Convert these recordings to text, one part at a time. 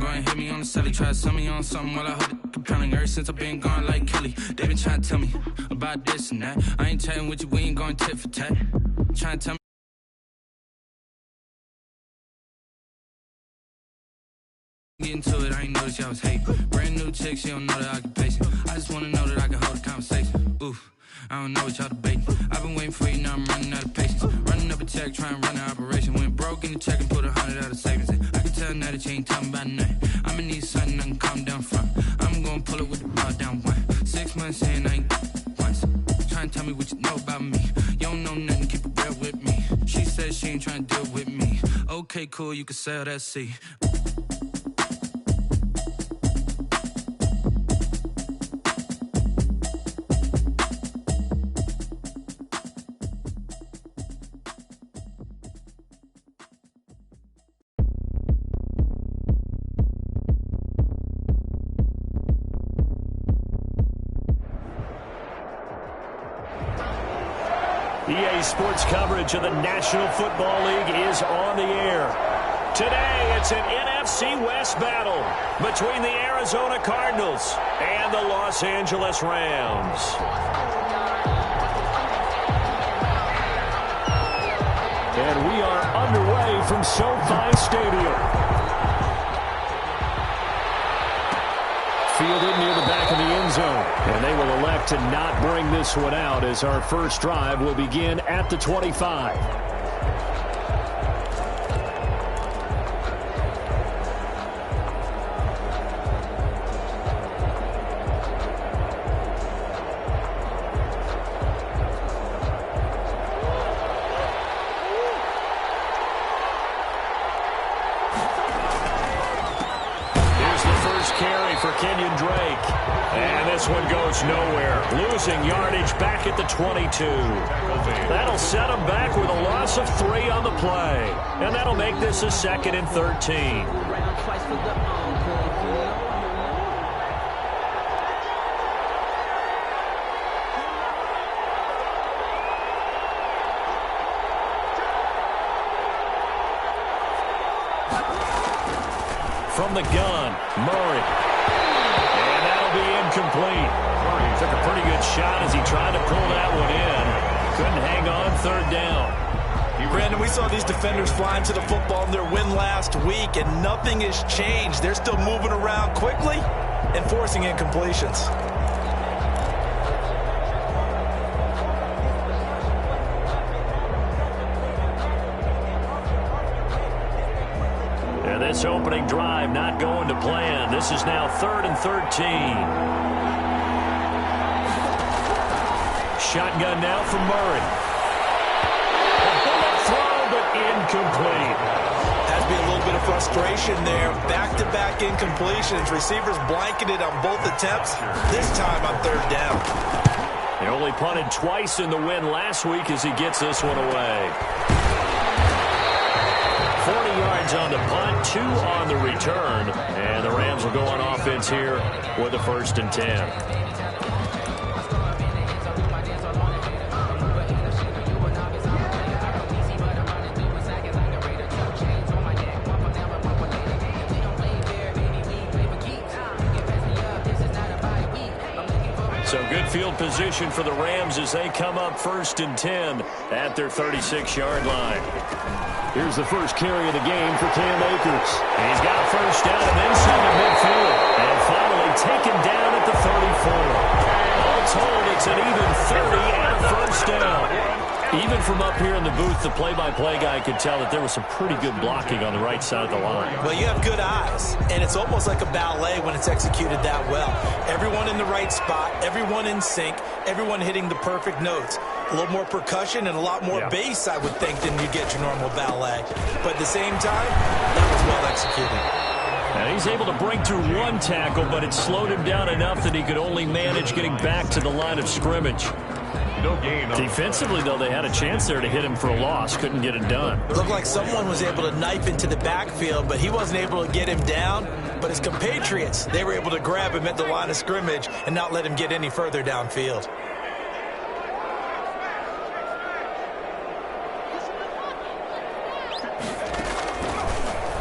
go and hit me on the celly. Try to sell me on something while I hold it compelling. Ever since I've been gone like Kelly, they been trying to tell me about this and that. I ain't chatting with you, we ain't going tit for tat. Trying to tell me. Get into it, I ain't noticed y'all was hating. Brand new chick, she don't know that I can pace it. I just wanna know that I can hold a conversation. Oof, I don't know what y'all debating. I've been waiting for you, now I'm running out of patience. Running up a check, trying to run an operation. Went broke in the check and put 100 out of savings in. I can tell now that you ain't talking about nothing. I'ma need something I can calm down from. I'm gonna pull it with the bar down one. 6 months in, I ain't once. Trying to tell me what you know about me. You don't know nothing, keep it real with me. She said she ain't trying to deal with me. Okay, cool, you can sell that seat. EA Sports coverage of the National Football League is on the air. Today, it's an NFC West battle between the Arizona Cardinals and the Los Angeles Rams. And we are underway from SoFi Stadium. Fielded near the back of the end zone. And they will elect to not bring this one out as our first drive will begin at the 25. For Kenyon Drake. And this one goes nowhere. Losing yardage back at the 22. That'll set him back with a loss of 3 on the play. And that'll make this a 2nd and 13. From the gun, Murray. And that'll be incomplete. Murray took a pretty good shot as he tried to pull that one in. Couldn't hang on 3rd down. Brandon, we saw these defenders flying to the football in their win last week, and nothing has changed. They're still moving around quickly and forcing incompletions. This opening drive not going to plan. This is now 3rd and 13. Shotgun now from Murray. A bullet throw, but incomplete. Has to be a little bit of frustration there. Back-to-back incompletions. Receivers blanketed on both attempts. This time on 3rd down. He only punted twice in the win last week as he gets this one away. 40 yards on the punt, 2 on the return. And the Rams will go on offense here with a 1st and 10. So good field position for the Rams as they come up 1st and 10 at their 36-yard line. Here's the first carry of the game for Cam Akers. And he's got a 1st down and then some to midfield. And finally taken down at the 34. All told, it's an even 30 and a 1st down. Even from up here in the booth, the play-by-play guy could tell that there was some pretty good blocking on the right side of the line. Well, you have good eyes, and it's almost like a ballet when it's executed that well. Everyone in the right spot, everyone in sync, everyone hitting the perfect notes. A little more percussion and a lot more bass, I would think, than you get your normal ballet. But at the same time, that was well executed. And he's able to break through 1 tackle, but it slowed him down enough that he could only manage getting back to the line of scrimmage. No gain. Defensively, though, they had a chance there to hit him for a loss. Couldn't get it done. It looked like someone was able to knife into the backfield, but he wasn't able to get him down. But his compatriots, they were able to grab him at the line of scrimmage and not let him get any further downfield.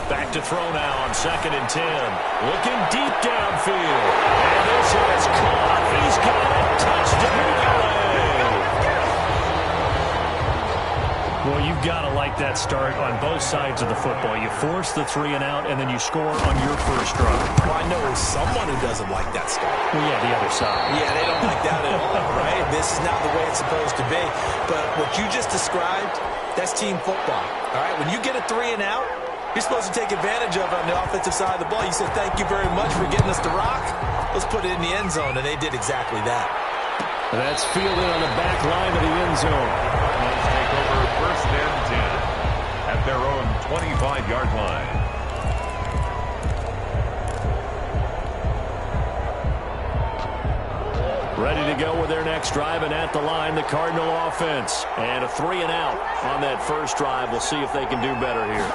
Back to throw now on 2nd and 10. Looking deep downfield. And this is caught. He's got it. Touchdown, LA. Well, you've got to like that start on both sides of the football. You force the 3 and out, and then you score on your first drive. Well, I know someone who doesn't like that start. Well, yeah, the other side. Yeah, they don't like that at all, right? This is not the way it's supposed to be. But what you just described, that's team football, all right? When you get a 3 and out, you're supposed to take advantage of it on the offensive side of the ball. You said, thank you very much for getting us the rock. Let's put it in the end zone, and they did exactly that. That's fielded on the back line of the end zone. Let's take over 1st and 10 at their own 25-yard line. Ready to go with their next drive, and at the line, the Cardinal offense. And a 3 and out on that first drive. We'll see if they can do better here.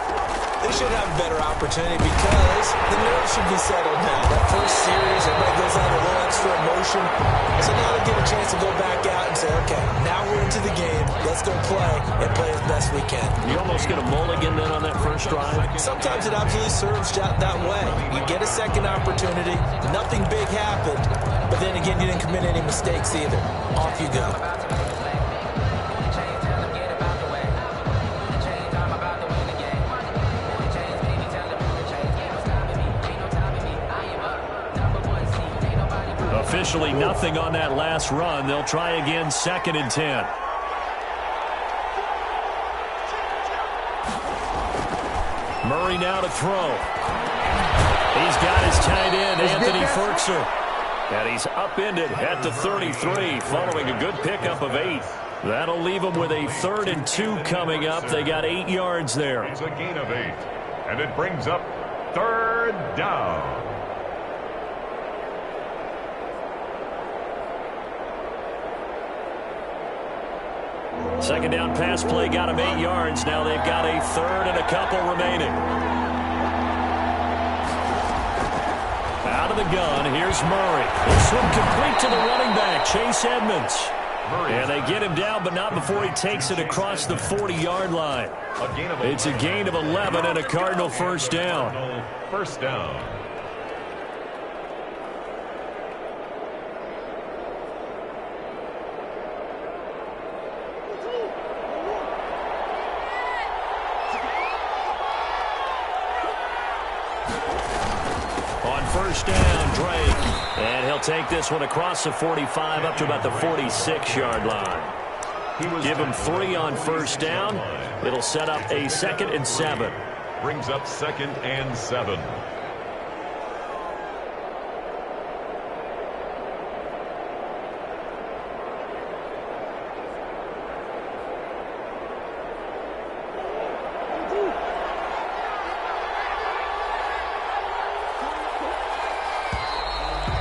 They should have a better opportunity because the nerves should be settled now. That first series, everybody goes out a little extra emotion. So now they get a chance to go back out and say, okay, now we're into the game. Let's go play and play as best we can. You almost get a mulligan then on that first drive? Sometimes it absolutely serves that way. You get a second opportunity. Nothing big happened. But then again, you didn't commit any mistakes either. Off you go. Officially nothing on that last run. They'll try again 2nd and 10. Murray now to throw. He's got his tight end, Anthony Ferkser. And he's upended at the 33 following a good pickup of 8. That'll leave them with a 3rd and 2 coming up. They got 8 yards there. It's a gain of 8. And it brings up 3rd down. Second down pass play got him 8 yards. Now they've got a 3rd and a couple remaining. Out of the gun, here's Murray. This one complete to the running back, Chase Edmonds. And they get him down, but not before he takes it across the 40-yard line. It's a gain of 11 and a Cardinal first down. First down. First down, Drake. And he'll take this one across the 45 up to about the 46-yard line. Give him 3 on first down. It'll set up a 2nd and 7. Brings up 2nd and 7.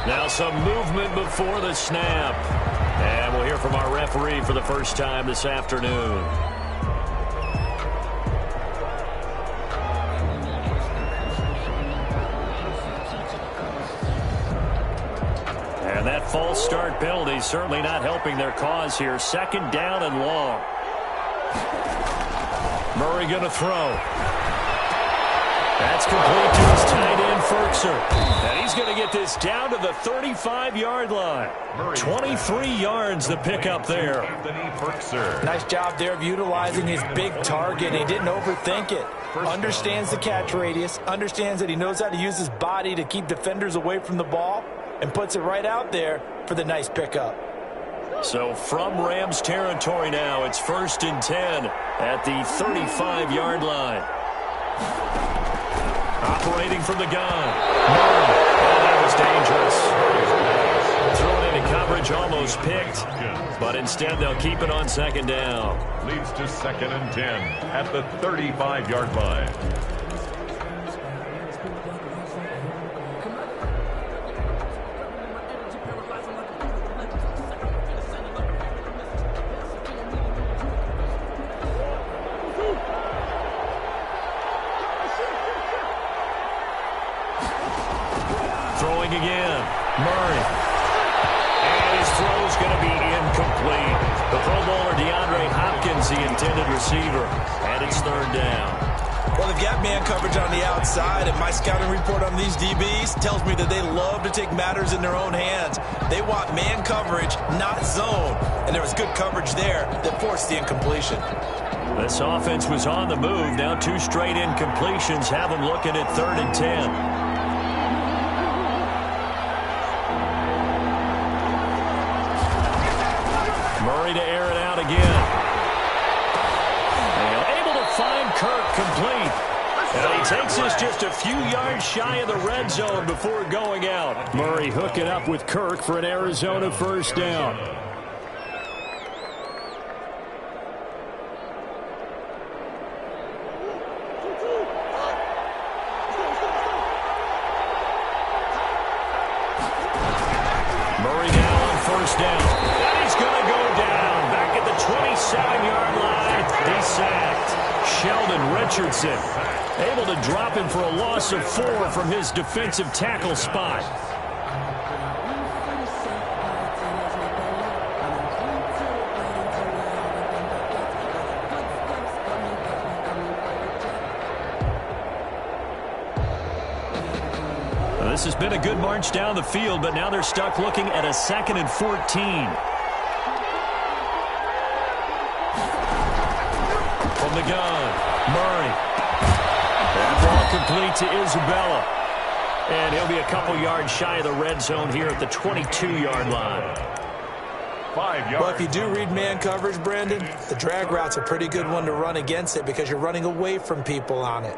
Now some movement before the snap. And we'll hear from our referee for the first time this afternoon. And that false start penalty certainly not helping their cause here. 2nd down and long. Murray going to throw. That's complete to his tight end, Ferkser. And he's going to get this down to the 35-yard line. 23 yards the pickup there. Anthony Ferkser. Nice job there of utilizing his big target. He didn't overthink it. Understands the catch radius. Understands that he knows how to use his body to keep defenders away from the ball. And puts it right out there for the nice pickup. So from Rams territory now, it's 1st and 10 at the 35-yard line. Operating from the gun. Murray. Oh, that was dangerous. Thrown into coverage, almost picked. But instead, they'll keep it on 2nd down. Leads to 2nd and 10 at the 35-yard line. Throwing again. Murray. And his throw's going to be incomplete. The Pro Bowler DeAndre Hopkins, the intended receiver. And it's 3rd down. Well, they've got man coverage on the outside, and my scouting report on these DBs tells me that they love to take matters in their own hands. They want man coverage, not zone, and there was good coverage there that forced the incompletion. This offense was on the move. Now 2 straight incompletions have them looking at 3rd and 10. Murray to air it out again. And able to find Kirk complete. And he takes this just a few yards shy of the red zone before going out. Murray hooking up with Kirk for an Arizona first down. Murray now on first down. And he's going to go down. Back at the 27-yard line. He's sacked. Sheldon Richardson able to drop him for a loss of 4 from his defensive tackle spot. This has been a good march down the field, but now they're stuck looking at a 2nd and 14. From the gun, Murray. That ball complete to Isabella. And he'll be a couple yards shy of the red zone here at the 22-yard line. 5 yards. Well, if you do read man coverage, Brandon, the drag route's a pretty good one to run against it because you're running away from people on it.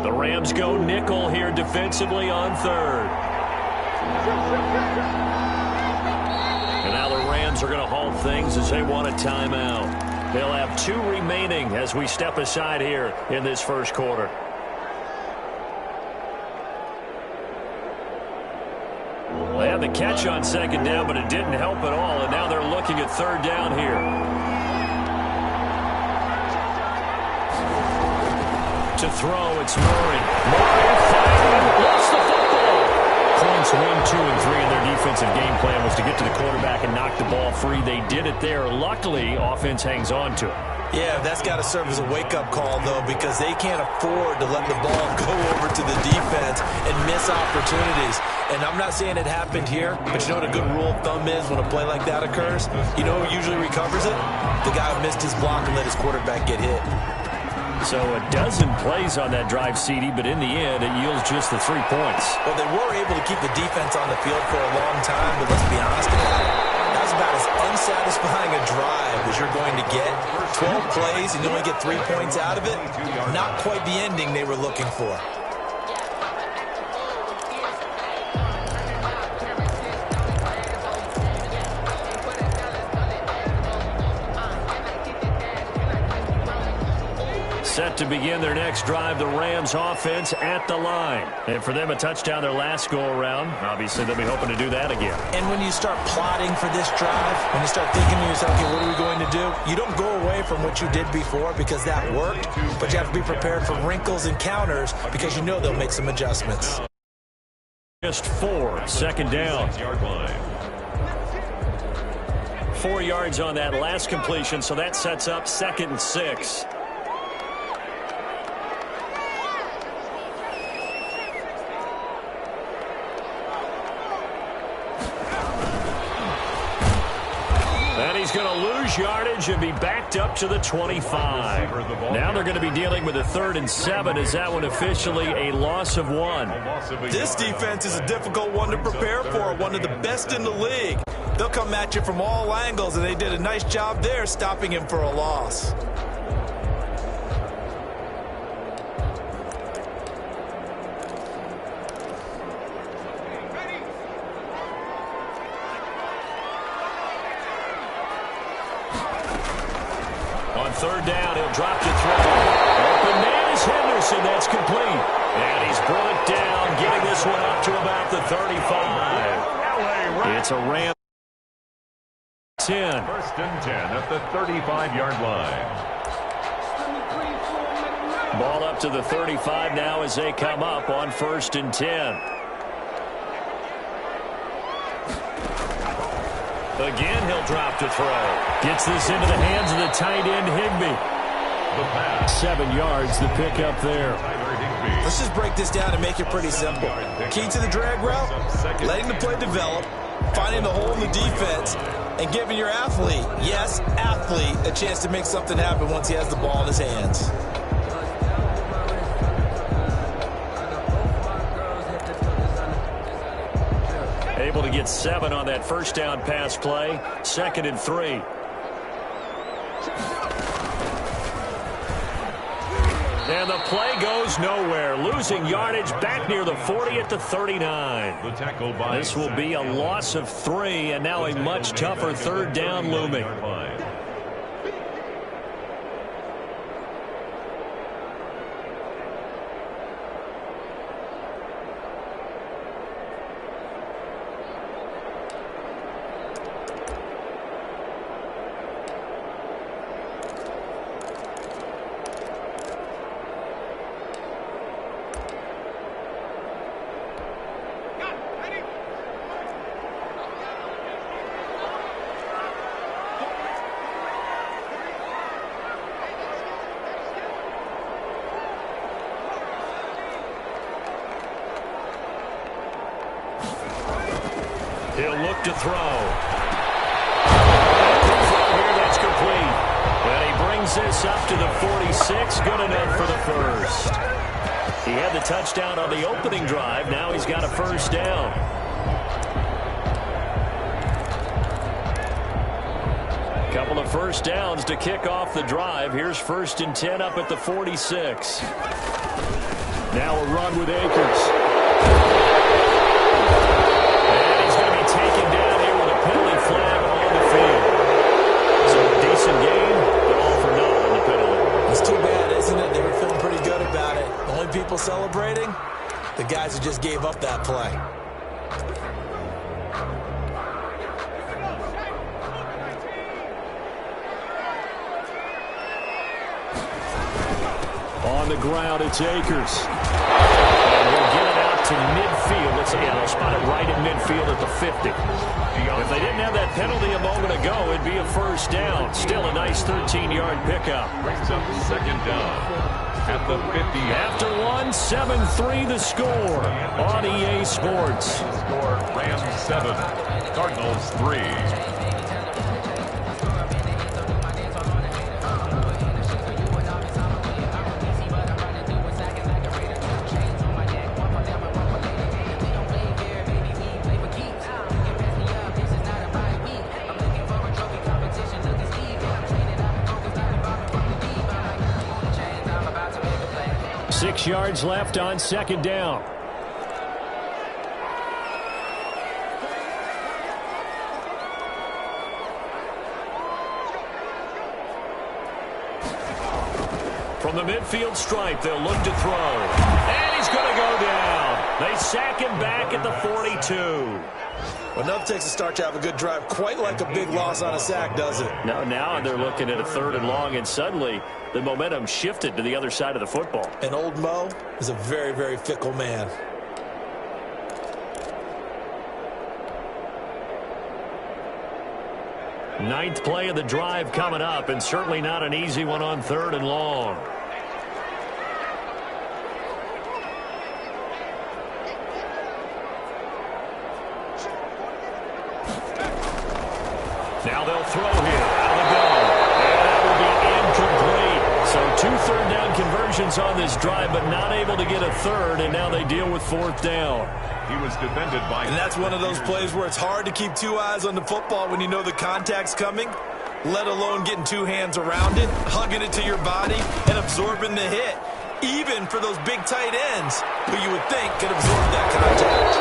The Rams go nickel here defensively on 3rd. And now the Rams are going to halt things as they want a timeout. They'll have 2 remaining as we step aside here in this first quarter. They had the catch on 2nd down, but it didn't help at all, and now they're looking at 3rd down here. To throw, it's Murray. Murray firing, lost the football. Points 1, 2, and 3 in their defensive game plan was to get to the quarterback and knock the ball free. They did it there. Luckily, offense hangs on to it. Yeah, that's got to serve as a wake-up call, though, because they can't afford to let the ball go over to the defense and miss opportunities. And I'm not saying it happened here, but you know what a good rule of thumb is when a play like that occurs? You know who usually recovers it? The guy who missed his block and let his quarterback get hit. So a dozen plays on that drive, CD, but in the end, it yields just the 3 points. Well, they were able to keep the defense on the field for a long time, but let's be honest about it. That was about as unsatisfying a drive as you're going to get. 12 plays and you only get 3 points out of it. Not quite the ending they were looking for. Set to begin their next drive, the Rams offense at the line. And for them, a touchdown their last go-around. Obviously, they'll be hoping to do that again. And when you start plotting for this drive, when you start thinking to yourself, okay, what are we going to do? You don't go away from what you did before because that worked, but you have to be prepared for wrinkles and counters because you know they'll make some adjustments. Just 4, 2nd down. 4 yards on that last completion, so that sets up 2nd and 6. And he's going to lose yardage and be backed up to the 25. Now they're going to be dealing with a 3rd and 7. Is that one officially a loss of 1? This defense is a difficult one to prepare for, one of the best in the league. They'll come at you from all angles, and they did a nice job there stopping him for a loss. On 3rd down, he'll drop to throw. Open man is Henderson. That's complete. And he's brought down, getting this one up to about the 35. It's a Ram 10. 1st and 10 at the 35-yard line. Ball up to the 35 now as they come up on 1st and 10. Again, he'll drop to throw. Gets this into the hands of the tight end, Higbee. 7 yards, the pickup there. Let's just break this down and make it pretty simple. Key to the drag route, letting the play develop, finding the hole in the defense, and giving your athlete, yes, athlete, a chance to make something happen once he has the ball in his hands. Able to get 7 on that first down pass play. 2nd and 3. And the play goes nowhere. Losing yardage back near the 40 at the 39. This will be a loss of 3, and now a much tougher 3rd down looming. He'll look to throw. Here, that's complete. And he brings this up to the 46. Good enough for the first. He had the touchdown on the opening drive. Now he's got a first down. Couple of first downs to kick off the drive. Here's 1st and 10 up at the 46. Now a run with Akers. Taken down here with a penalty flag on the field. So a decent game, but all for naught on the penalty. It's too bad, isn't it? They were feeling pretty good about it. The only people celebrating, the guys who just gave up that play. On the ground, it's Akers. And we'll get it out to midfield. Let's see, they'll spot it right at midfield at the 50. If they didn't have that penalty a moment ago, it'd be a first down. Still a nice 13-yard pickup. Brings up 2nd down at the 50. After one, 7-3 the score on EA Sports. Score Rams 7, Cardinals 3. 6 yards left on 2nd down. From the midfield stripe, they'll look to throw. And he's going to go down. They sack him back at the 42. Well, enough takes a start to have a good drive, quite like a big loss on a sack, does it? No, now they're looking at a 3rd and long, and suddenly the momentum shifted to the other side of the football. And old Mo is a very, very fickle man. Ninth play of the drive coming up, and certainly not an easy one on 3rd and long. Now they'll throw here. Out of the gun. And that will be incomplete. So 2 third down conversions on this drive, but not able to get a 3rd, and now they deal with 4th down. He was defended by... And that's one of those plays where it's hard to keep 2 eyes on the football when you know the contact's coming, let alone getting 2 hands around it, hugging it to your body, and absorbing the hit. Even for those big tight ends who you would think could absorb that contact.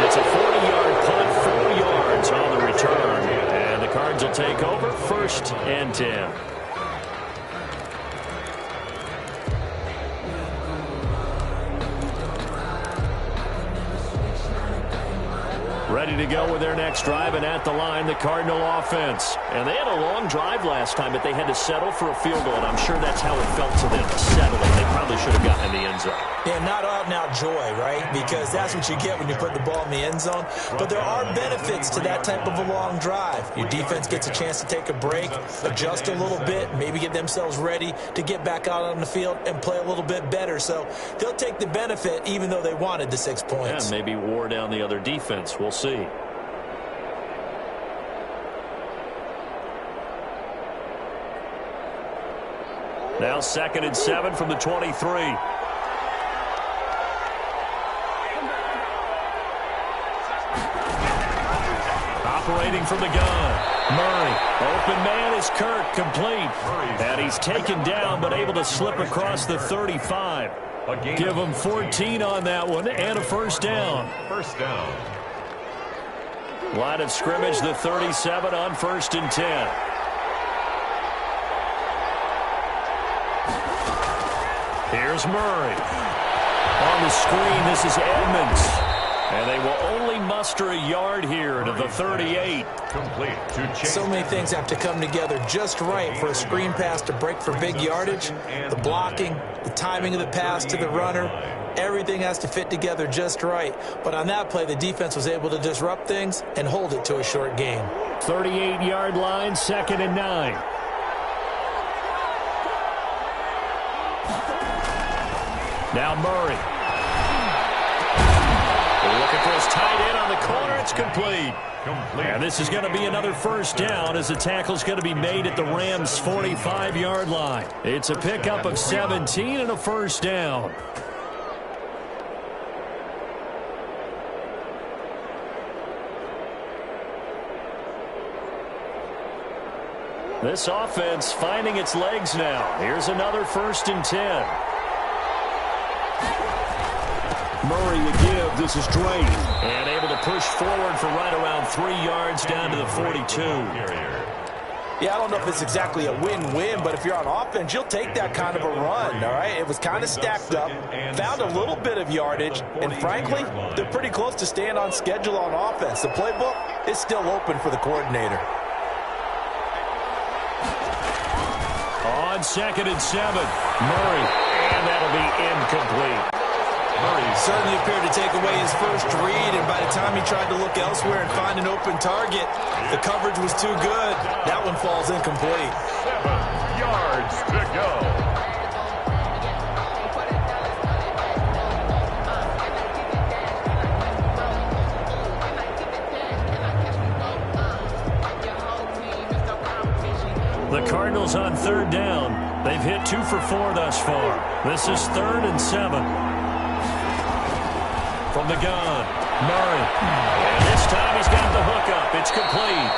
It's a 40-yard punt, 4 yards on the return. And the Cards will take over 1st and 10. Ready to go with their next drive, and at the line, the Cardinal offense. And they had a long drive last time, but they had to settle for a field goal, and I'm sure that's how it felt to them, settling. They probably should have gotten in the end zone. Yeah, not out-and-out joy, right? Because that's what you get when you put the ball in the end zone. But there are benefits to that type of a long drive. Your defense gets a chance to take a break, adjust a little bit, maybe get themselves ready to get back out on the field and play a little bit better. So they'll take the benefit even though they wanted the 6 points. Yeah, maybe wore down the other defense. We'll see. Now 2nd and 7 from the 23. Operating from the gun. Murray. Open man is Kirk, complete. And he's taken down but able to slip across the 35. Give him 14 on that one and a first down. First down. Line of scrimmage, the 37 on 1st and 10. Here's Murray. On the screen, this is Edmonds. And they will only muster a yard here to the 38. Complete to Chase. So many things have to come together just right for a screen pass to break for big yardage. The blocking, the timing of the pass to the runner, everything has to fit together just right. But on that play, the defense was able to disrupt things and hold it to a short game. 38-yard line, 2nd and 9. Now Murray. Looking for his tight end on the corner. It's complete. And this is going to be another first down as the tackle is going to be made at the Rams' 45-yard line. It's a pickup of 17 and a first down. This offense finding its legs now. Here's another 1st and 10. Murray would give. This is Drake. And able to push forward for right around 3 yards down to the 42. Yeah, I don't know if it's exactly a win-win, but if you're on offense, you'll take that kind of a run, all right? It was kind of stacked up, found a little bit of yardage, and frankly, they're pretty close to staying on schedule on offense. The playbook is still open for the coordinator. On 2nd and 7, Murray. And that'll be incomplete. Murray certainly appeared to take away his first read, and by the time he tried to look elsewhere and find an open target, the coverage was too good. That one falls incomplete. 7 yards to go. The Cardinals on 3rd down. They've hit 2 for 4 thus far. This is 3rd and 7. From the gun, Murray. And this time he's got the hook up. It's complete.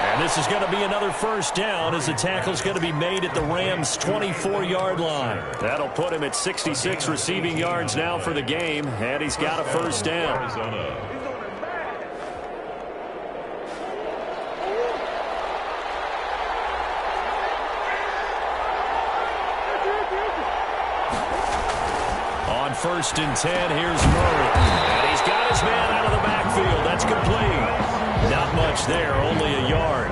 And this is going to be another first down as the tackle's going to be made at the Rams' 24-yard line. That'll put him at 66 receiving yards now for the game, and he's got a first down. Arizona. On 1st and 10, here's Murray. And he's got his man out of the backfield. That's complete. Not much there, only a yard.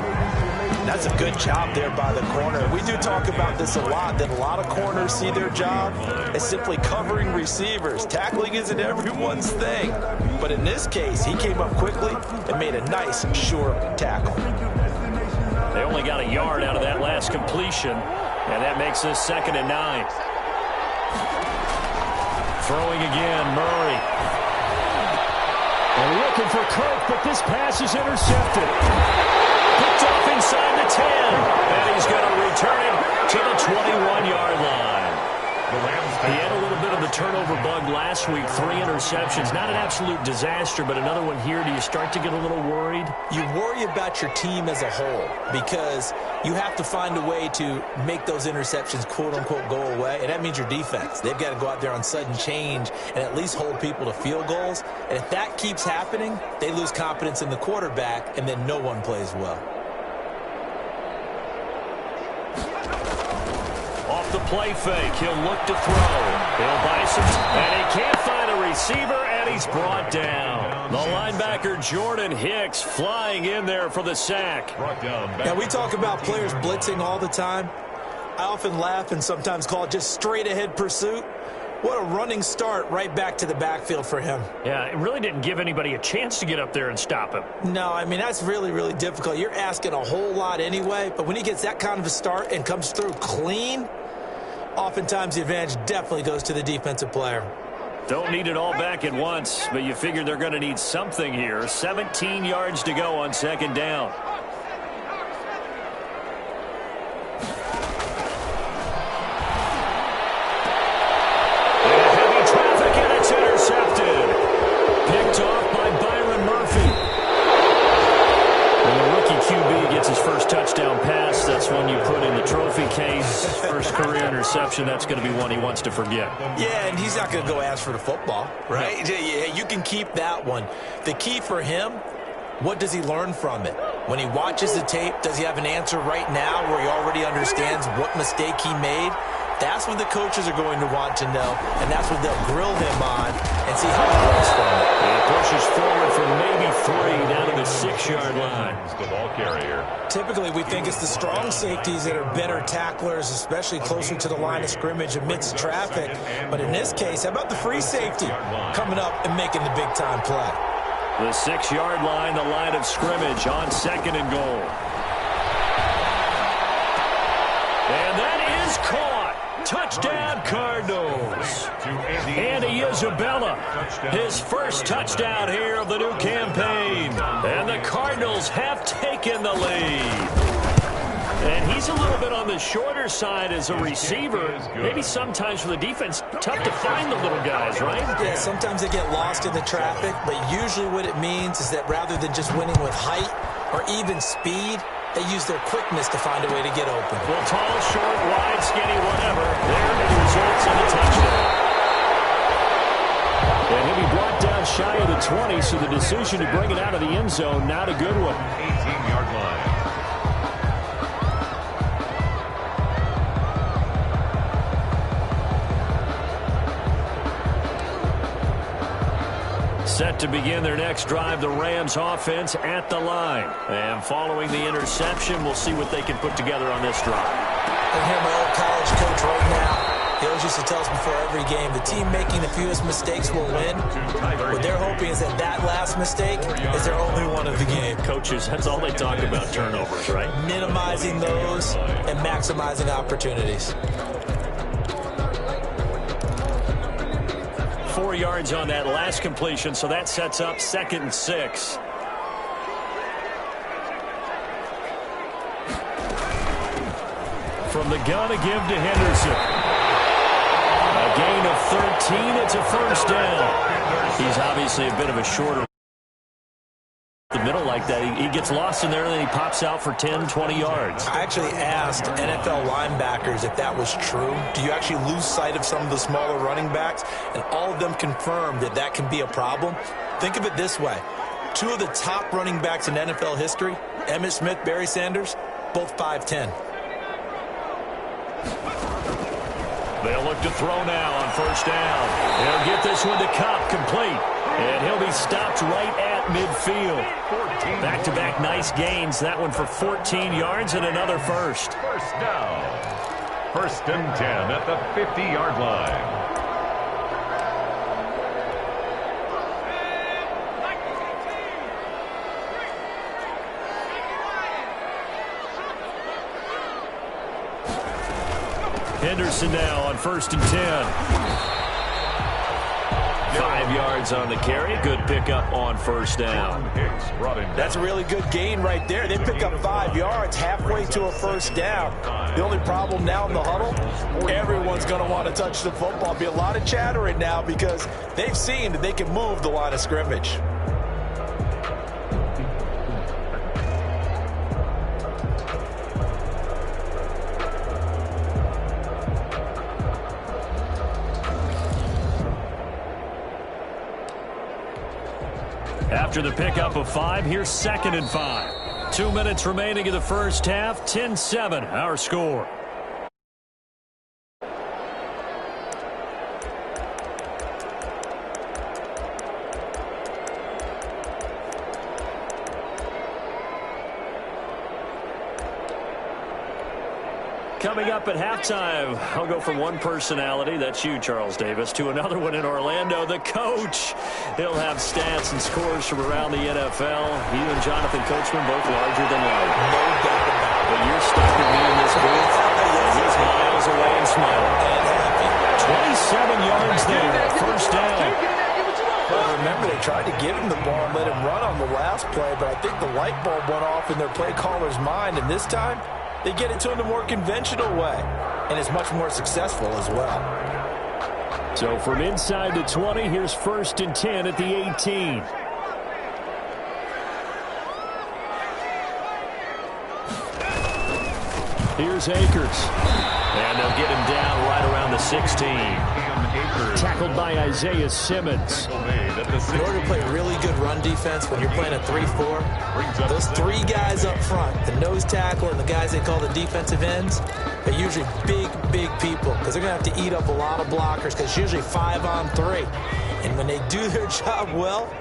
That's a good job there by the corner. We do talk about this a lot, that a lot of corners see their job as simply covering receivers. Tackling isn't everyone's thing. But in this case, he came up quickly and made a nice, sure tackle. They only got a yard out of that last completion, and that makes this 2nd and 9. Throwing again, Murray. And looking for Kirk, but this pass is intercepted. Picked off inside the 10. And he's going to return it to the 21-yard line. He had a little bit of the turnover bug last week. 3 interceptions. Not an absolute disaster, but another one here. Do you start to get a little worried? You worry about your team as a whole because you have to find a way to make those interceptions, quote-unquote, go away. And that means your defense. They've got to go out there on sudden change and at least hold people to field goals. And if that keeps happening, they lose confidence in the quarterback, and then no one plays well. Off the play fake, he'll look to throw. Bill Bison, and he can't find a receiver, and he's brought down. The linebacker, Jordan Hicks, flying in there for the sack. Now, we talk about players blitzing all the time. I often laugh and sometimes call it just straight-ahead pursuit. What a running start right back to the backfield for him. Yeah, it really didn't give anybody a chance to get up there and stop him. No, I mean, that's really, really difficult. You're asking a whole lot anyway, but when he gets that kind of a start and comes through clean, oftentimes the advantage definitely goes to the defensive player. Don't need it all back at once, but you figure they're going to need something here. 17 yards to go on second down. Intercepted. Picked off by Byron Murphy. When the rookie QB gets his first touchdown pass, that's one you put in the trophy case. First career interception, that's going to be one he wants to forget. Yeah, and he's not going to go ask for the football, right? Yeah, you can keep that one. The key for him, what does he learn from it? When he watches the tape, does he have an answer right now where he already understands what mistake he made? That's what the coaches are going to want to know, and that's what they'll grill him on and see how he learns from it. He pushes forward from maybe 3 down to the 6-yard line. The ball carrier. Typically, we think it's the strong safeties that are better tacklers, especially closer to the line of scrimmage amidst traffic. But in this case, how about the free safety coming up and making the big-time play? The 6-yard line, the line of scrimmage on second and goal. And that is caught. Touchdown, Cardinals. Andy Isabella, his first touchdown here of the new campaign. And the Cardinals have taken the lead. And he's a little bit on the shorter side as a receiver. Maybe sometimes for the defense, tough to find the little guys, right? Yeah, sometimes they get lost in the traffic, but usually what it means is that rather than just winning with height or even speed, they use their quickness to find a way to get open. Well, tall, short, wide, skinny, whatever. There it results in a touchdown. And he'll be brought down shy of the 20, so the decision to bring it out of the end zone, not a good one. 18-yard line. Set to begin their next drive, the Rams offense at the line. And following the interception, we'll see what they can put together on this drive. I hear my old college coach right now. He always used to tell us before every game, the team making the fewest mistakes will win. What they're hoping is that that last mistake is their only one of the game. Coaches, that's all they talk about, turnovers, right? Minimizing those and maximizing opportunities. 4 yards on that last completion, so that sets up 2nd and 6. From the gun, a give to Henderson. A gain of 13, it's a first down. He's obviously a bit of a shorter the middle like that. He gets lost in there, and then he pops out for 10, 20 yards. I actually asked NFL linebackers if that was true. Do you actually lose sight of some of the smaller running backs? And all of them confirmed that that can be a problem. Think of it this way. 2 of the top running backs in NFL history, Emmitt Smith, Barry Sanders, both 5'10". They'll look to throw now on first down. He'll get this one to Kupp, complete. And he'll be stopped right at midfield. Back-to-back nice gains. That one for 14 yards and another first. First down. 1st and 10 at the 50-yard line. Henderson now on 1st and 10. 5 yards on the carry. Good pickup on first down. That's a really good gain right there. They pick up 5 yards halfway to a first down. The only problem now in the huddle, everyone's going to want to touch the football. There'll be a lot of chattering now because they've seen that they can move the line of scrimmage. After the pickup of 5, here's 2nd and 5. 2 minutes remaining in the first half. 10-7, our score. Coming up at halftime, I'll go from one personality, that's you, Charles Davis, to another one in Orlando, the coach. He'll have stats and scores from around the NFL. You and Jonathan Coachman both larger than life. No doubt about it. But you're stuck with me in this booth. He's miles away and smiling. And happy. 27 yards there, first down. Well, remember, they tried to give him the ball and let him run on the last play, but I think the light bulb went off in their play caller's mind, and this time they get it to him the more conventional way, and it's much more successful as well. So from inside the 20, here's 1st and 10 at the 18. Here's Akers. And they'll get him down right around the 16. Tackled by Isaiah Simmons. In order to play really good run defense when you're playing a 3-4, those three guys up front, the nose tackle and the guys they call the defensive ends, are usually big people because they're going to have to eat up a lot of blockers because it's usually 5-on-3. And when they do their job well,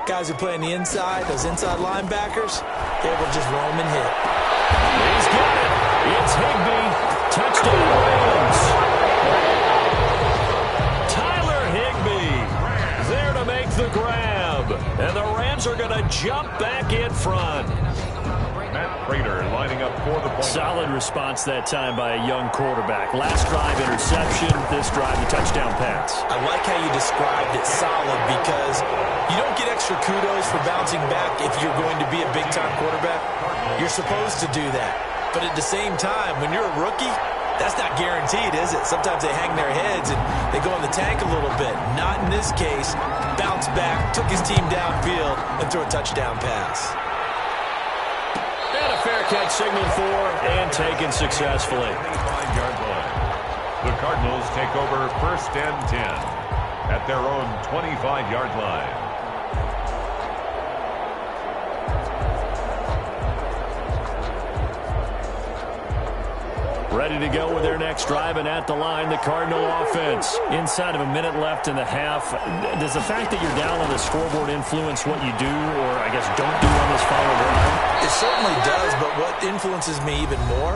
guys who play on the inside, those inside linebackers, they will just roam and hit. He's got it. It's Higbee. Touchdown Rams. Tyler Higbee there to make the grab. And the Rams are going to jump back in front. Matt Prater lining up for the point. Solid response that time by a young quarterback. Last drive interception, this drive the touchdown pass. I like how you described it, solid, because you don't get extra kudos for bouncing back if you're going to be a big-time quarterback. You're supposed to do that. But at the same time, when you're a rookie, that's not guaranteed, is it? Sometimes they hang their heads and they go in the tank a little bit. Not in this case. Bounced back, took his team downfield, and threw a touchdown pass. And a fair catch signaled for and taken successfully. 25-yard line. The Cardinals take over 1st and 10 at their own 25-yard line. Ready to go with their next drive, and at the line, the Cardinal offense. Inside of a minute left in the half, does the fact that you're down on the scoreboard influence what you do, or I guess don't do on this final drive? It certainly does, but what influences me even more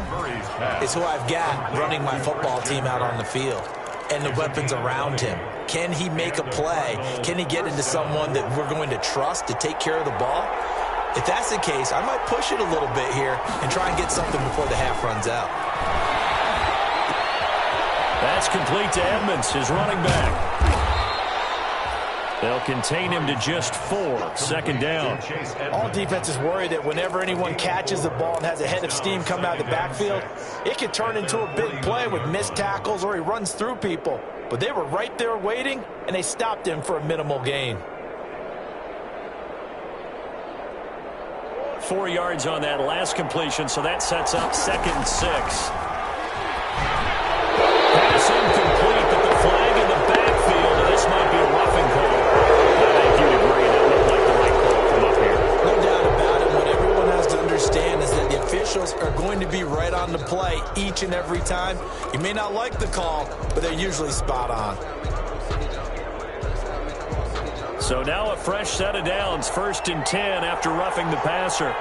is who I've got running my football team out on the field and the weapons around him. Can he make a play? Can he get into someone that we're going to trust to take care of the ball? If that's the case, I might push it a little bit here and try and get something before the half runs out. That's complete to Edmonds, his running back. They'll contain him to just 4. 2nd down. All defenses worry that whenever anyone catches the ball and has a head of steam coming out of the backfield, it can turn into a big play with missed tackles or he runs through people. But they were right there waiting, and they stopped him for a minimal gain. 4 yards on that last completion, so that sets up 2nd and 6. Pass incomplete, but the flag in the backfield, and this might be a roughing call. I think you'd agree that looked like the right call come up here. No doubt about it. What everyone has to understand is that the officials are going to be right on the play each and every time. You may not like the call, but they're usually spot on. So now a fresh set of downs, 1st and 10 after roughing the passer.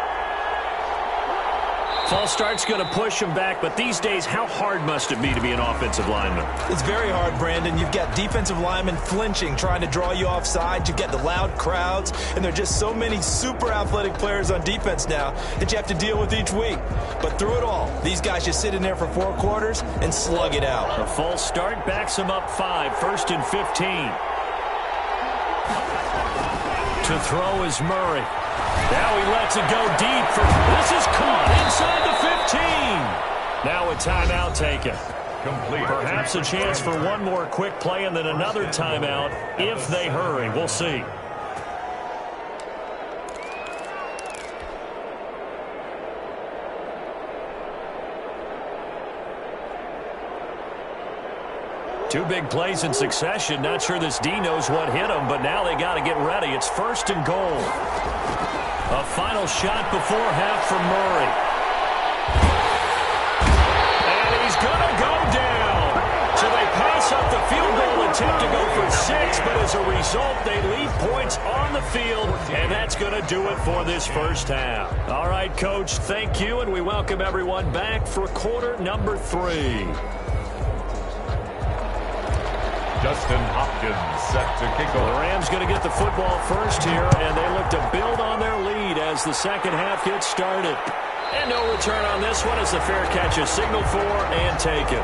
False start's going to push him back, but these days, how hard must it be to be an offensive lineman? It's very hard, Brandon. You've got defensive linemen flinching, trying to draw you offside. You've got the loud crowds, and there are just so many super athletic players on defense now that you have to deal with each week. But through it all, these guys just sit in there for 4 quarters and slug it out. A false start backs him up 5, 1st and 15. To throw is Murray. Now he lets it go deep. This is caught inside the 15. Now a timeout taken. Complete. Perhaps a chance for one more quick play and then another timeout if they hurry. We'll see. Two big plays in succession. Not sure this D knows what hit him, but now they got to get ready. It's 1st and goal. A final shot before half from Murray. And he's going to go down. So they pass up the field goal attempt to go for 6, but as a result, they leave points on the field, and that's going to do it for this first half. All right, Coach, thank you, and we welcome everyone back for quarter number 3. Justin Hopkins set to kick off. The Rams going to get the football first here, and they look to build on their lead as the second half gets started. And no return on this one as the fair catch is signaled for and taken.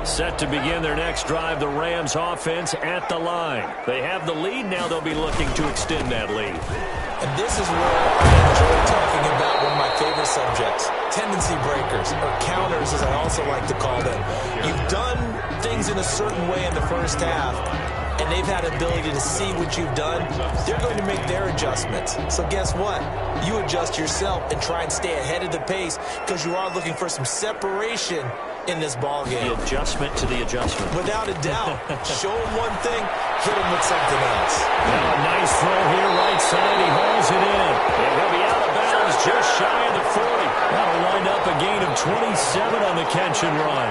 Set to begin their next drive, the Rams offense at the line. They have the lead. Now they'll be looking to extend that lead. And this is where I enjoy talking about one of my favorite subjects, tendency breakers, or counters as I also like to call them. You've done things in a certain way in the first half, and they've had the ability to see what you've done. They're going to make their adjustments. So guess what? You adjust yourself and try and stay ahead of the pace because you are looking for some separation in this ball game. The adjustment to the adjustment. Without a doubt. Show him one thing, hit him with something else. Now a nice throw here, right side. He hauls it in. And he'll be out of bounds just shy of the 40. That'll wind up a gain of 27 on the catch and run.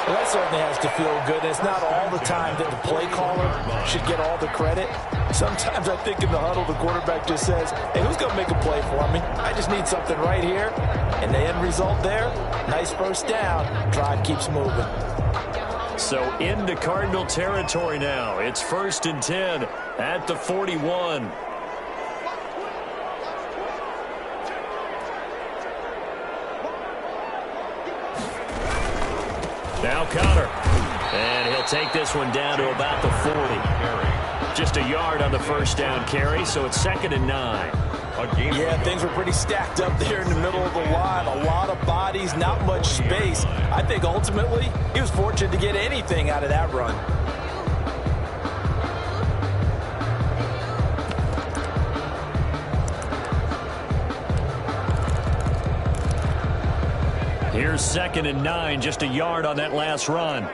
Well, that certainly has to feel good. It's not all the time that the play caller should get all the credit. Sometimes I think in the huddle, the quarterback just says, hey, who's going to make a play for me? I just need something right here. And the end result there, nice first down. Drive keeps moving. So into Cardinal territory now. It's 1st and 10 at the 41. Now Connor. And he'll take this one down to about the 40. Just a yard on the first down carry, so it's 2nd and 9. Yeah, things were pretty stacked up there in the middle of the line. A lot of bodies, not much space. I think ultimately he was fortunate to get anything out of that run. Here's 2nd and 9, just a yard on that last run.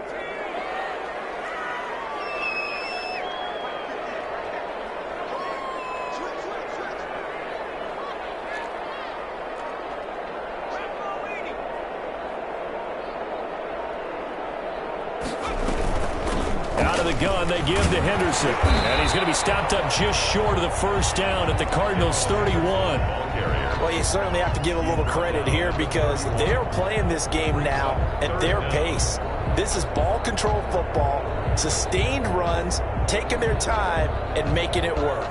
Out of the gun, they give to Henderson. And he's going to be stopped up just short of the first down at the Cardinals' 31. Well, you certainly have to give a little credit here because they're playing this game now at their pace. This is ball control football, sustained runs, taking their time, and making it work.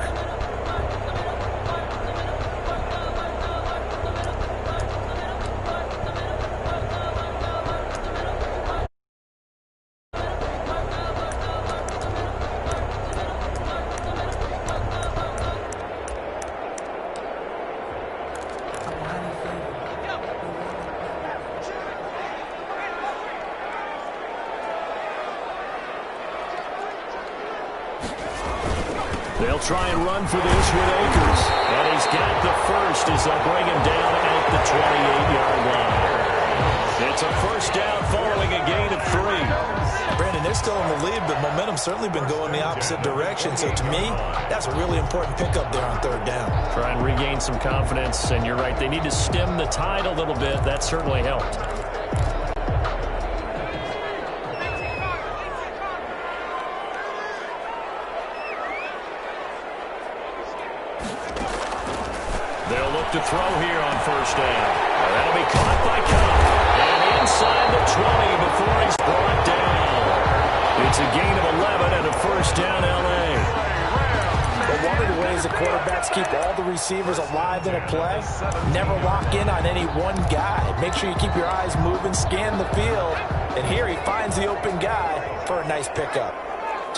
They'll try and run for this with Akers. And he's got the first as they'll bring him down at the 28-yard line. It's a first down following a gain of 3. Brandon, they're still in the lead, but momentum's certainly been going the opposite direction. So to me, that's a really important pickup there on 3rd down. Try and regain some confidence, and you're right, they need to stem the tide a little bit. That certainly helped. They'll look to throw here on 1st down. That'll be caught by Cobb. And inside the 20 before he's brought down. It's a gain of 11 and a 1st down, L.A. But one of the ways the quarterbacks keep all the receivers alive in a play, never lock in on any one guy. Make sure you keep your eyes moving, scan the field. And here he finds the open guy for a nice pickup.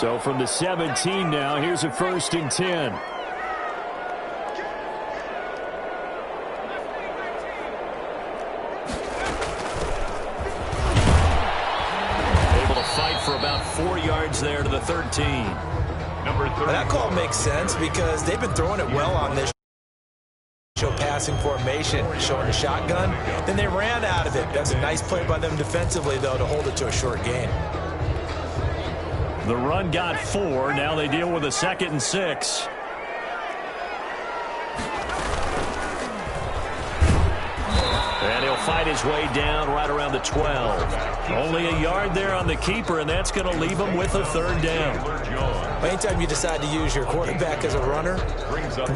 So from the 17 now, here's a 1st and 10. For about 4 yards there to the 13. Number 30. That call makes sense because they've been throwing it well on this show passing formation, showing the shotgun. Then they ran out of it. That's a nice play by them defensively, though, to hold it to a short gain. The run got 4. Now they deal with a 2nd and 6. And he'll fight his way down right around the 12. Only a yard there on the keeper, and that's going to leave him with a 3rd down. Anytime you decide to use your quarterback as a runner,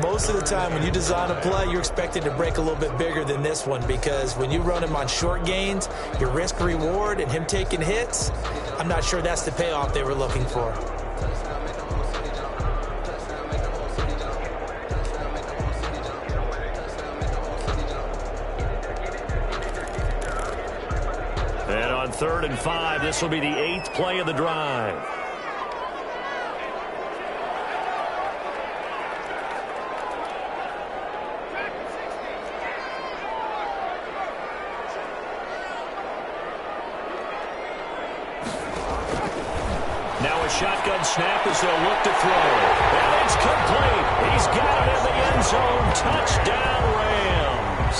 most of the time when you design a play, you're expected to break a little bit bigger than this one, because when you run him on short gains, your risk-reward and him taking hits, I'm not sure that's the payoff they were looking for. And on 3rd and 5, this will be the 8th play of the drive. Now a shotgun snap as they'll look to throw. And it's complete. He's got it in the end zone. Touchdown, Rams.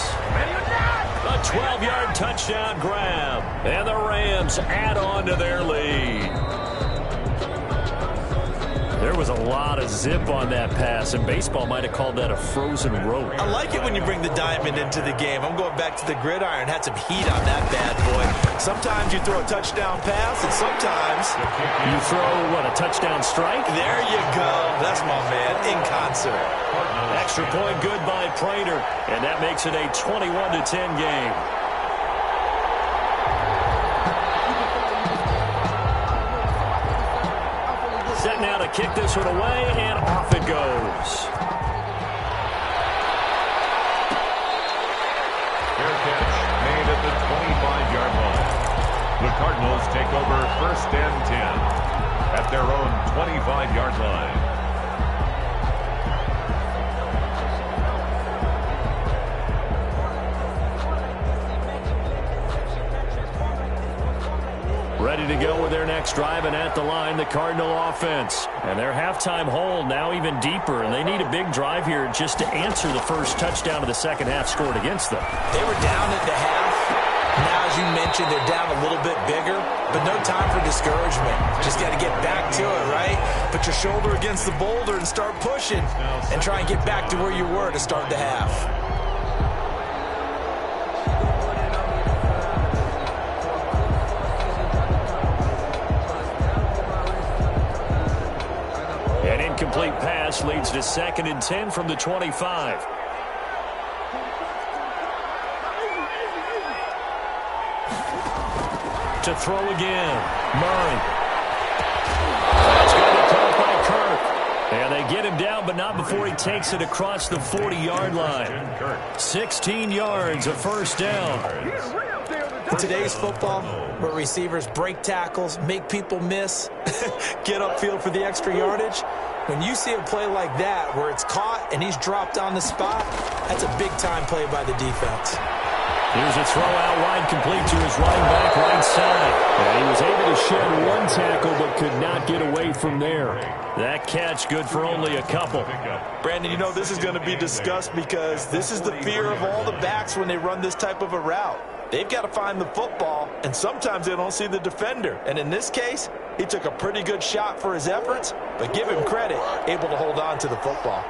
A 12-yard touchdown grab. And the Rams add on to their lead. There was a lot of zip on that pass, and baseball might have called that a frozen rope. I like it when you bring the diamond into the game. I'm going back to the gridiron. Had some heat on that bad boy. Sometimes you throw a touchdown pass, and sometimes you throw, what, a touchdown strike? There you go. That's my man, in concert. Extra point good by Prater, and that makes it a 21-10 game. Set now to kick this one away, and off it goes. Fair catch made at the 25-yard line. The Cardinals take over 1st and 10 at their own 25-yard line. Ready to go with their next drive, and at the line, the Cardinal offense. And their halftime hold now even deeper, and they need a big drive here just to answer the first touchdown of the second half scored against them. They were down at the half. Now, as you mentioned, they're down a little bit bigger, but no time for discouragement. Just got to get back to it, right? Put your shoulder against the boulder and start pushing, and try and get back to where you were to start the half. Incomplete pass leads to 2nd and 10 from the 25. To throw again. Murray. That's going to be caught by Kirk. And they get him down, but not before he takes it across the 40-yard line. 16 yards, a 1st down. In today's football, where receivers break tackles, make people miss, get upfield for the extra yardage, when you see a play like that where it's caught and he's dropped on the spot, that's a big-time play by the defense. Here's a throw out wide, complete to his running back right side. And he was able to shed one tackle but could not get away from there. That catch good for only a couple. Brandon, you know this is going to be discussed because this is the fear of all the backs when they run this type of a route. They've got to find the football, and sometimes they don't see the defender. And in this case, he took a pretty good shot for his efforts, but give him credit, able to hold on to the football.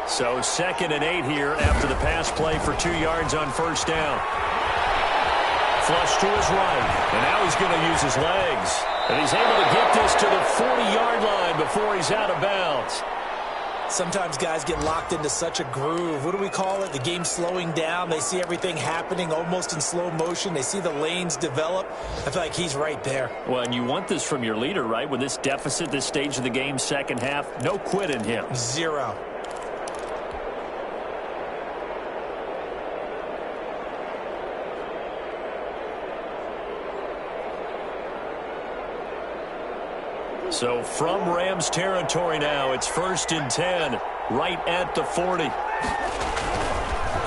So 2nd and 8 here after the pass play for 2 yards on 1st down. Flush to his right, and now he's going to use his legs. And he's able to get this to the 40-yard line before he's out of bounds. Sometimes guys get locked into such a groove. What do we call it? The game slowing down. They see everything happening almost in slow motion. They see the lanes develop. I feel like he's right there. Well, and you want this from your leader, right? With this deficit, this stage of the game, second half, no quit in him. Zero. So from Rams territory now, it's 1st and 10, right at the 40.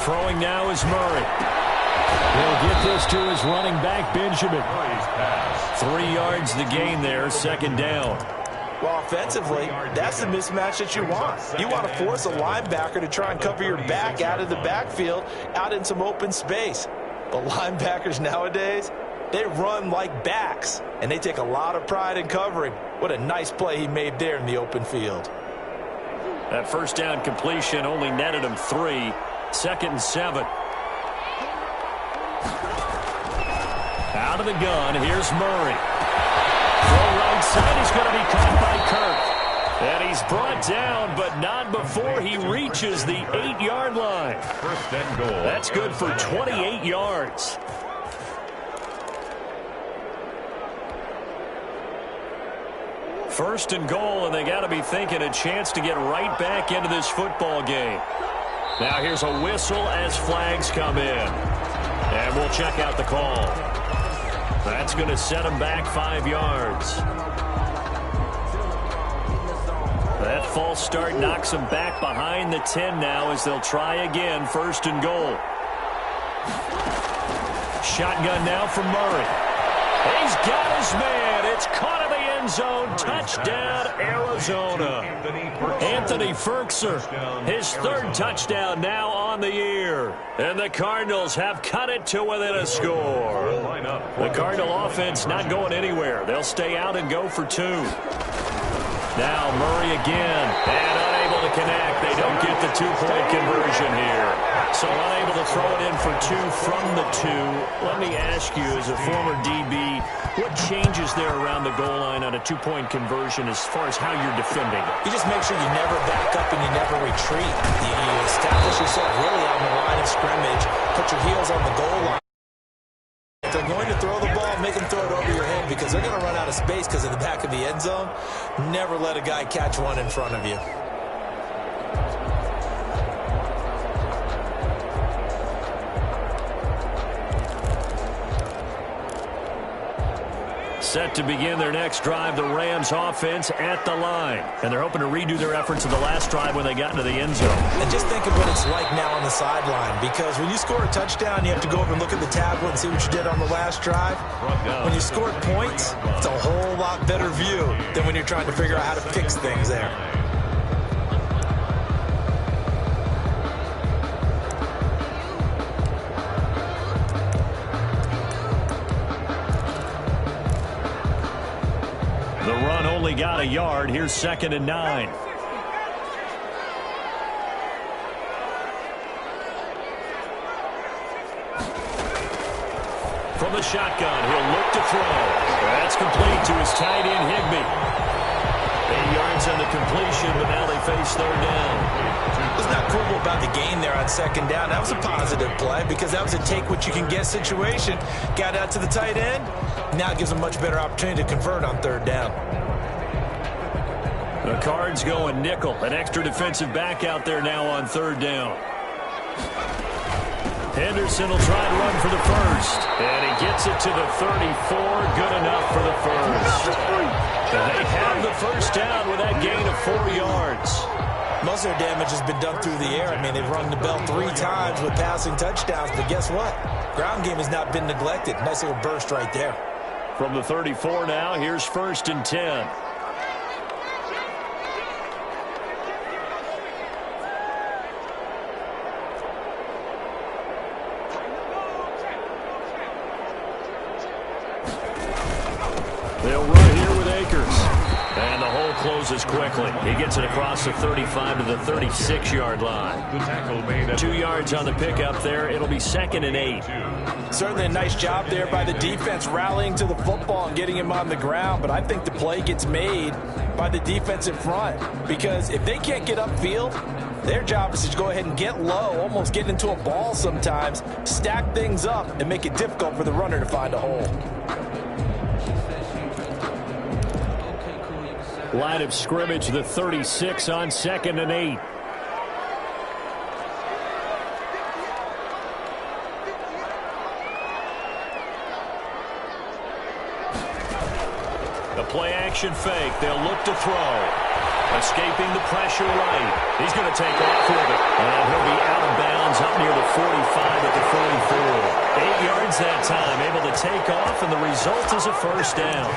Throwing now is Murray. He'll get this to his running back, Benjamin. 3 yards the gain there, 2nd down. Well, offensively, that's the mismatch that you want. You want to force a linebacker to try and cover your back out of the backfield, out in some open space. But linebackers nowadays, They run like backs, and they take a lot of pride in covering. What a nice play he made there in the open field. That first down completion only netted him 3. 2nd and 7. Out of the gun, here's Murray. Throw right side, he's going to be caught by Kirk. And he's brought down, but not before he reaches the 8-yard line. First and goal. That's good for 28 yards. First and goal, and they got to be thinking a chance to get right back into this football game. Now here's a whistle as flags come in. And we'll check out the call. That's going to set him back 5 yards. That false start knocks him back behind the 10 now as they'll try again. First and goal. Shotgun now from Murray. He's got his man. It's caught in the end zone. Touchdown, Arizona. Anthony Firkser, his 3rd touchdown now on the year. And the Cardinals have cut it to within a score. The Cardinal offense not going anywhere. They'll stay out and go for 2. Now Murray again, and unable to connect. They don't get the 2-point conversion here. So unable to throw it in for 2 from the 2. Let me ask you, as a former DB, what changes there around the goal line on a 2-point conversion as far as how you're defending it? You just make sure you never back up and you never retreat. You establish yourself really on the line of scrimmage, put your heels on the goal line. If they're going to throw the ball, make them throw it over your head because they're going to run out of space because of the back of the end zone. Never let a guy catch one in front of you. Set to begin their next drive, the Rams offense at the line. And they're hoping to redo their efforts of the last drive when they got into the end zone. And just think of what it's like now on the sideline, because when you score a touchdown, you have to go over and look at the tablet and see what you did on the last drive. When you scored points, it's a whole lot better view than when you're trying to figure out how to fix things there. The run only got a yard. Here's 2nd and 9. From the shotgun, he'll look to throw. That's complete to his tight end, Higbee. 8 yards on the completion, but now they face 3rd down. What's not cool about the gain there on 2nd down? That was a positive play because that was a take-what-you-can-get situation. Got out to the tight end. Now it gives them a much better opportunity to convert on 3rd down. The Cards going nickel. An extra defensive back out there now on 3rd down. Henderson will try to run for the first. And he gets it to the 34. Good enough for the first. And they have the first down with that gain of 4 yards. Most of their damage has been done through the air. I mean, they've rung the bell 3 times with passing touchdowns. But guess what? Ground game has not been neglected. Nice little burst right there. From the 34 now, here's 1st and 10. They'll run here with Akers. And the hole closes quickly. He gets it across the 35 to the 36-yard line. 2 yards on the pickup there. It'll be 2nd and 8. Certainly a nice job there by the defense rallying to the football and getting him on the ground. But I think the play gets made by the defensive front. Because if they can't get upfield, their job is to go ahead and get low, almost get into a ball sometimes, stack things up, and make it difficult for the runner to find a hole. Line of scrimmage, the 36 on 2nd and 8. The play action fake. They'll look to throw. Escaping the pressure right. He's going to take off with it. And he'll be out of bounds up near the 45 at the 44. 8 yards that time, able to take off, and the result is a first down.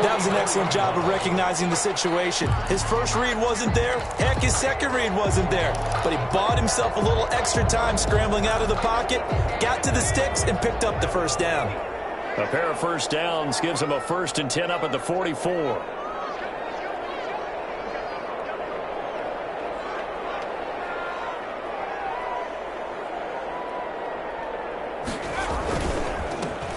That was an excellent job of recognizing the situation. His first read wasn't there. Heck, his second read wasn't there. But he bought himself a little extra time scrambling out of the pocket, got to the sticks, and picked up the first down. A pair of first downs gives them a 1st and 10 up at the 44.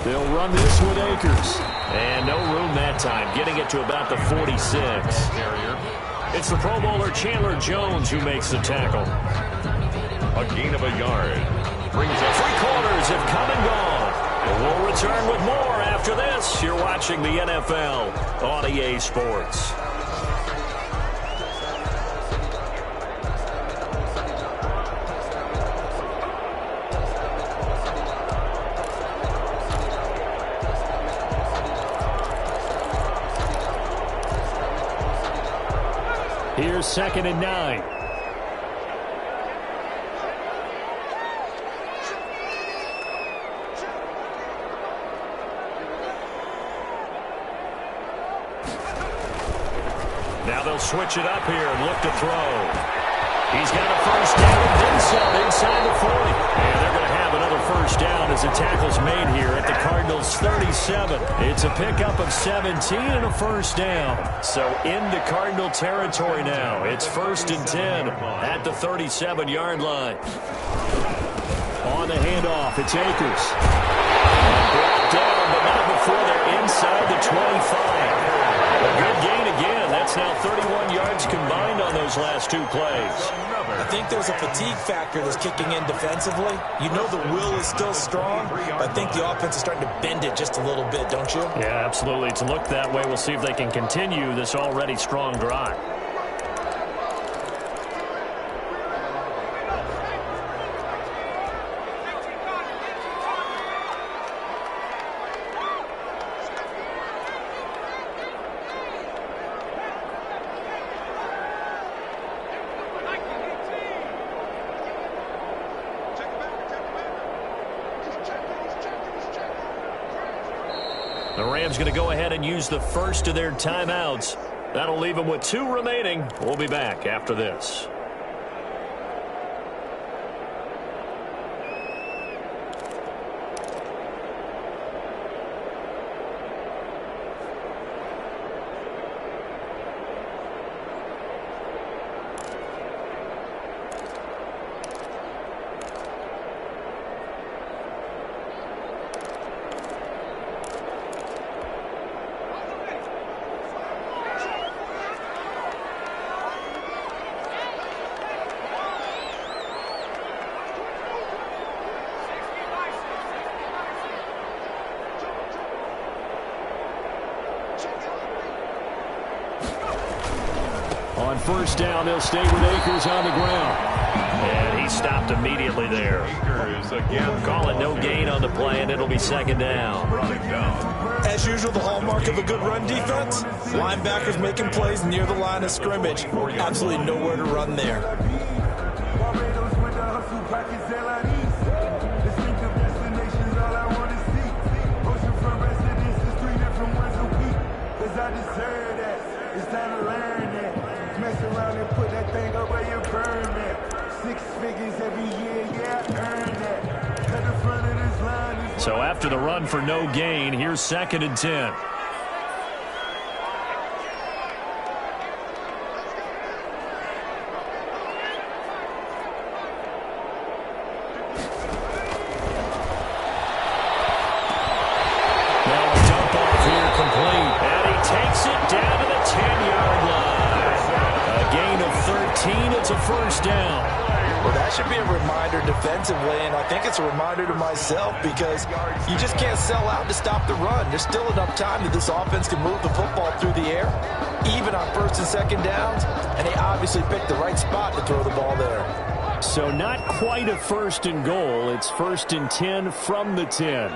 They'll run this with Akers. And no room that time, getting it to about the 46. It's the Pro Bowler Chandler Jones who makes the tackle. A gain of a yard. Brings up 3 quarters have come and gone. We'll return with more after this. You're watching the NFL on EA Sports. Here's 2nd and 9. Now they'll switch it up here and look to throw. He's got a first down and then some inside the 40. And they're going to have another first down as the tackle's made here at the Cardinals' 37. It's a pickup of 17 and a first down. So into Cardinal territory now. It's 1st and 10 at the 37-yard line. On the handoff, it's Akers. Brought down, but not before they're inside the 25. A good gain again. That's now 31 yards combined on those last 2 plays. I think there's a fatigue factor that's kicking in defensively. You know the will is still strong, but I think the offense is starting to bend it just a little bit, don't you? Yeah, absolutely. It's looked that way. We'll see if they can continue this already strong drive. The Rams going to go ahead and use the first of their timeouts. That'll leave them with 2 remaining. We'll be back after this. On first down, they'll stay with Akers on the ground. And he stopped immediately there. Akers again. Call it no gain on the play, and it'll be 2nd down. As usual, the hallmark of a good run defense, linebackers making plays near the line of scrimmage. Absolutely nowhere to run there. So after the run for no gain, here's 2nd and 10. Now a dump off here complete. And he takes it down to the 10-yard line. A gain of 13. It's a first down. Well, that should be a reminder defensively, and I think it's a reminder to myself because you just can't sell out to stop the run. There's still enough time that this offense can move the football through the air, even on 1st and 2nd downs, and they obviously picked the right spot to throw the ball there. So not quite a 1st and goal. It's 1st and 10 from the 10.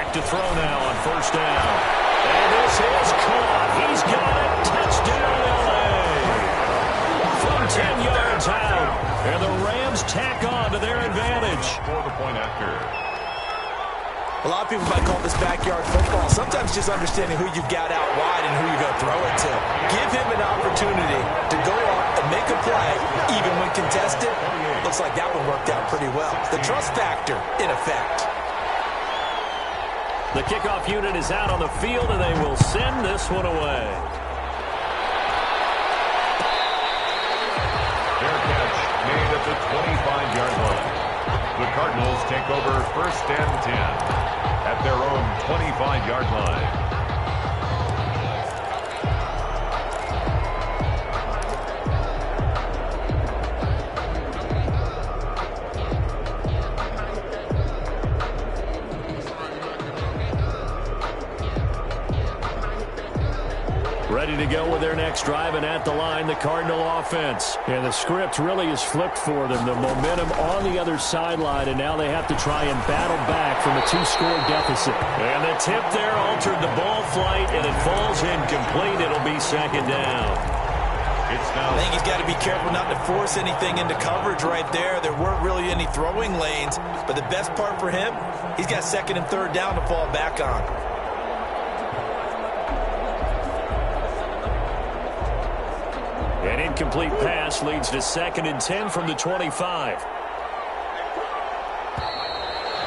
To throw now on first down. And this is caught. He's got it. Touchdown, L.A. From 10 yards out. And the Rams tack on to their advantage. For the point after. A lot of people might call this backyard football. Sometimes just understanding who you've got out wide and who you're going to throw it to. Give him an opportunity to go up and make a play, even when contested. Looks like that one worked out pretty well. The trust factor, in effect. The kickoff unit is out on the field, and they will send this one away. Fair catch made at the 25-yard line. The Cardinals take over 1st and 10 at their own 25-yard line. Ready to go with their next drive, and at the line, the Cardinal offense. And the script really is flipped for them. The momentum on the other sideline, and now they have to try and battle back from a 2-score deficit. And the tip there altered the ball flight, and it falls incomplete. It'll be 2nd down. I think he's got to be careful not to force anything into coverage right there. There weren't really any throwing lanes, but the best part for him, he's got 2nd and 3rd down to fall back on. An incomplete pass leads to 2nd and 10 from the 25.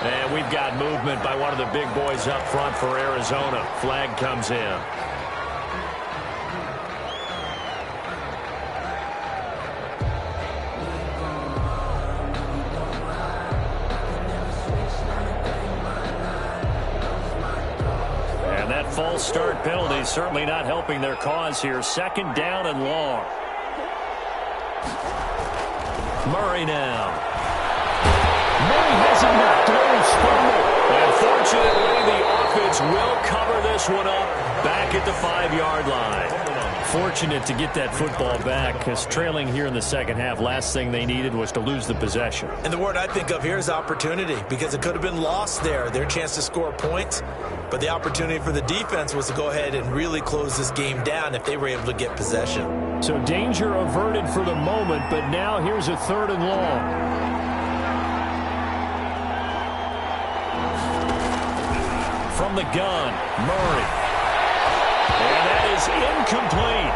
And we've got movement by one of the big boys up front for Arizona. Flag comes in. And that false start penalty certainly not helping their cause here. 2nd down and long. Murray now. Murray has it knocked loose. And fortunately, the offense will cover this one up back at the 5-yard line. Fortunate to get that football back, because trailing here in the second half, last thing they needed was to lose the possession. And the word I think of here is opportunity, because it could have been lost there, their chance to score points. But the opportunity for the defense was to go ahead and really close this game down if they were able to get possession. So danger averted for the moment, but now here's a 3rd and long. From the gun, Murray. And that is incomplete.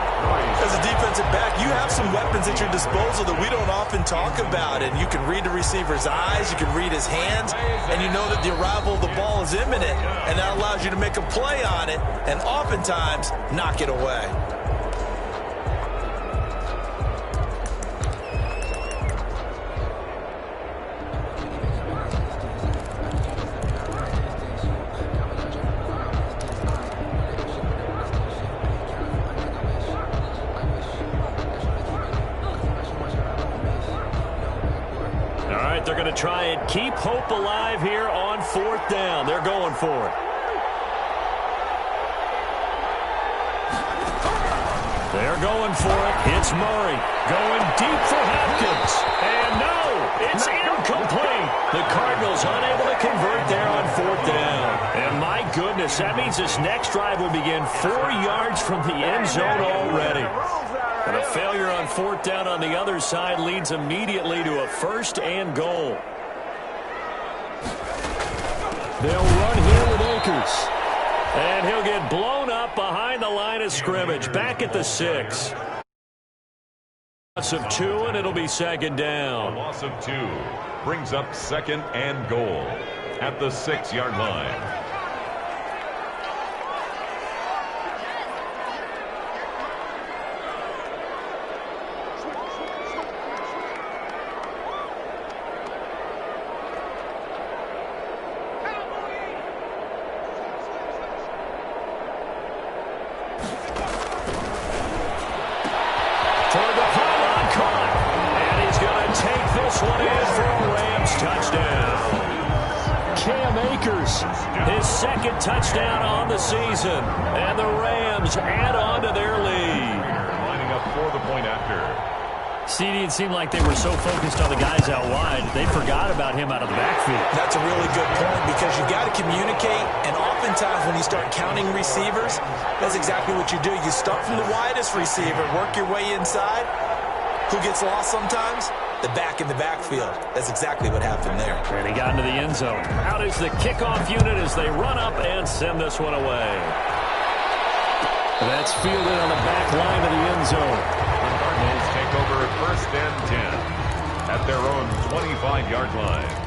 As a defensive back, you have some weapons at your disposal that we don't often talk about. And you can read the receiver's eyes, you can read his hands, and you know that the arrival of the ball is imminent. And that allows you to make a play on it and oftentimes knock it away. They're going to try and keep hope alive here on 4th down. They're going for it. They're going for it. It's Murray going deep for Hopkins. And no, it's incomplete. The Cardinals unable to convert there on 4th down. And my goodness, that means this next drive will begin 4 yards from the end zone already. And a failure on 4th down on the other side leads immediately to a 1st and goal. They'll run here with Akers. And he'll get blown up behind the line of scrimmage. Back at the 6. Loss of 2, and it'll be 2nd down. A loss of 2 brings up 2nd and goal at the 6-yard line. His 2nd touchdown on the season. And the Rams add on to their lead. Lining up for the point after. CD, it seemed like they were so focused on the guys out wide, they forgot about him out of the backfield. That's a really good point, because you got to communicate, and oftentimes when you start counting receivers, that's exactly what you do. You start from the widest receiver, work your way inside. Who gets lost sometimes? the back in the backfield. That's exactly what happened there. And he got into the end zone. Out is the kickoff unit as they run up and send this one away. That's fielded on the back line of the end zone. The Cardinals take over 1st and 10 at their own 25-yard line.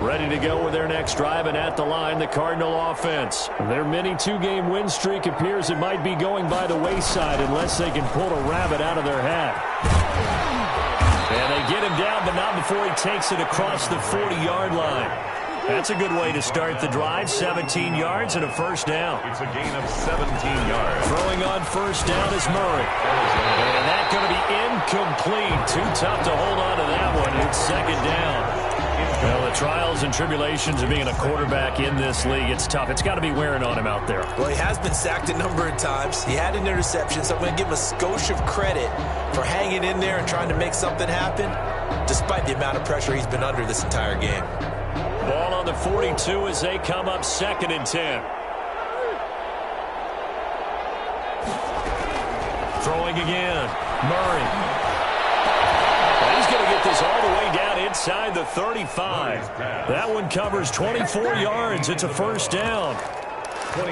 Ready to go with their next drive, and at the line, the Cardinal offense. Their mini two-game win streak appears it might be going by the wayside unless they can pull a rabbit out of their hat. And they get him down, but not before he takes it across the 40-yard line. That's a good way to start the drive. 17 yards and a first down. It's a gain of 17 yards. Throwing on first down is Murray. And that's going to be incomplete. Too tough to hold on to that one. It's second down. Well, the trials and tribulations of being a quarterback in this league, it's tough. It's got to be wearing on him out there. Well, he has been sacked a number of times. He had an interception, so I'm going to give him a skosh of credit for hanging in there and trying to make something happen, despite the amount of pressure he's been under this entire game. Ball on the 42 as they come up 2nd and 10. Throwing again. Murray. He's going to get this all the way down inside the 35. That one covers 24 yards. It's a first down.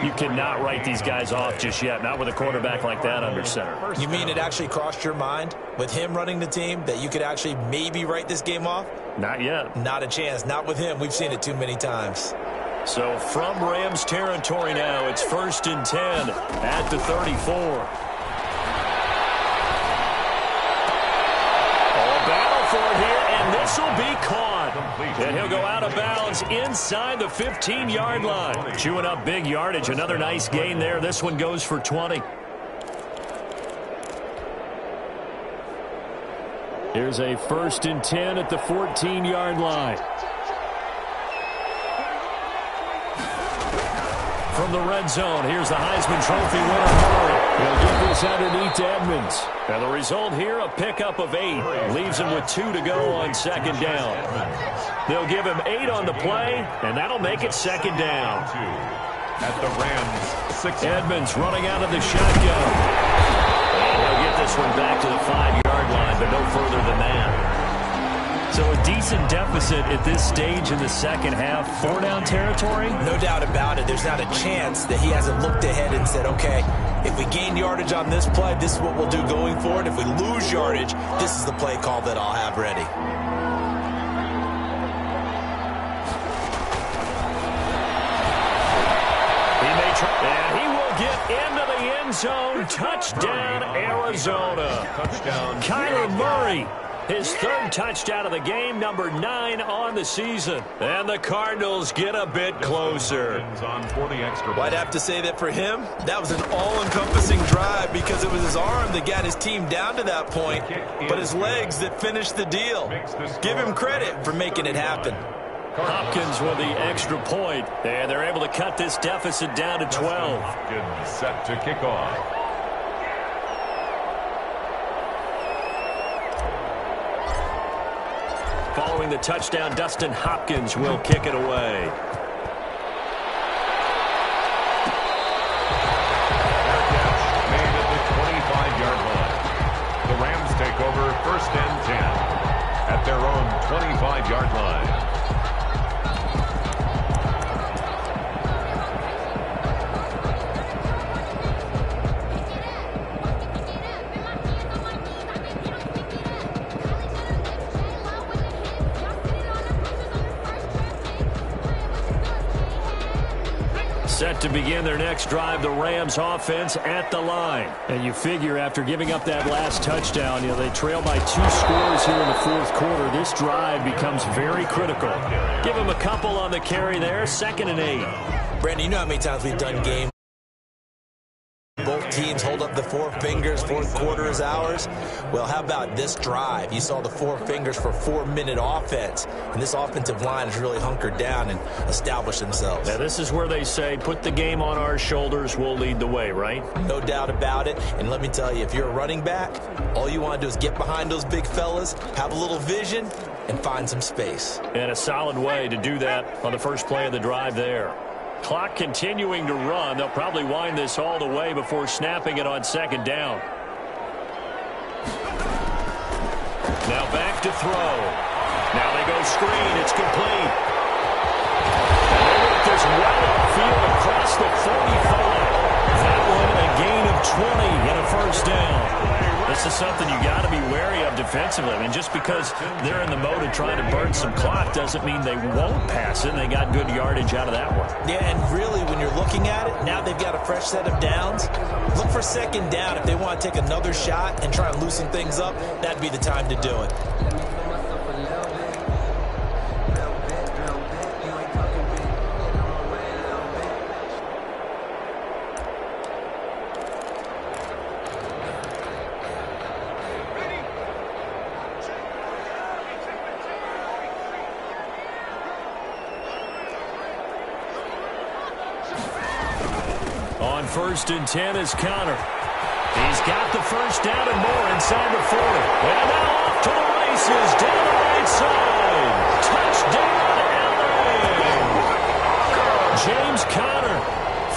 You cannot write these guys off just yet, not with a quarterback like that under center. You mean it actually crossed your mind with him running the team that you could actually maybe write this game off? Not yet. Not a chance. Not with him. We've seen it too many times. So from Rams territory now, it's 1st and 10 at the 34. For it here, and this will be caught. And he'll go out of bounds inside the 15-yard line. Chewing up big yardage. Another nice gain there. This one goes for 20. Here's a 1st and 10 at the 14-yard line. From the red zone, here's the Heisman Trophy winner, Murray. He'll get this underneath to Edmonds. And the result here, a pickup of 8. Leaves him with 2 to go on 2nd down. They'll give him 8 on the play, and that'll make it 2nd down. At the Rams, 6. Edmonds running out of the shotgun. And he'll get this one back to the 5-yard line, but no further than that. So a decent deficit at this stage in the second half. 4-down territory? No doubt about it. There's not a chance that he hasn't looked ahead and said, okay, if we gain yardage on this play, this is what we'll do going forward. If we lose yardage, this is the play call that I'll have ready. He may try, and he will get into the end zone. Touchdown, Arizona. Touchdown. Kyler Murray. His 3rd touchdown of the game, number 9 on the season. And the Cardinals get a bit closer. Well, I'd have to say that for him, that was an all-encompassing drive because it was his arm that got his team down to that point, but his legs that finished the deal. Give him credit for making it happen. Hopkins with the extra point, and they're able to cut this deficit down to 12. Hopkins set to kick off. Following the touchdown, Dustin Hopkins will kick it away. Made at the 25-yard line. The Rams take over 1st and 10 at their own 25-yard line. Set to begin their next drive, the Rams offense at the line. And you figure after giving up that last touchdown, they trail by 2 scores here in the 4th quarter. This drive becomes very critical. Give them a couple on the carry there, 2nd and 8. Brandon, you know how many times we've done games. Both teams hold up the 4 fingers, 4th quarter is ours. Well, how about this drive? You saw the 4 fingers for 4-minute offense, and this offensive line has really hunkered down and established themselves. Now, this is where they say, put the game on our shoulders, we'll lead the way, right? No doubt about it, and let me tell you, if you're a running back, all you want to do is get behind those big fellas, have a little vision, and find some space. And a solid way to do that on the first play of the drive there. Clock continuing to run. They'll probably wind this all the way before snapping it on second down. Now back to throw. Now they go screen. It's complete. And they work this well upfield across the 45. That one a gain of 20 and a first down. This is something you got to be wary of defensively. I mean, just because they're in the mode of trying to burn some clock doesn't mean they won't pass it. They got good yardage out of that one. Yeah, and really, when you're looking at it, now they've got a fresh set of downs. Look for second down. If they want to take another shot and try and loosen things up, that'd be the time to do it. First and 10 is Conner. He's got the first down and more inside the 40. And now off to the races down the right side. Touchdown, LA! James Conner,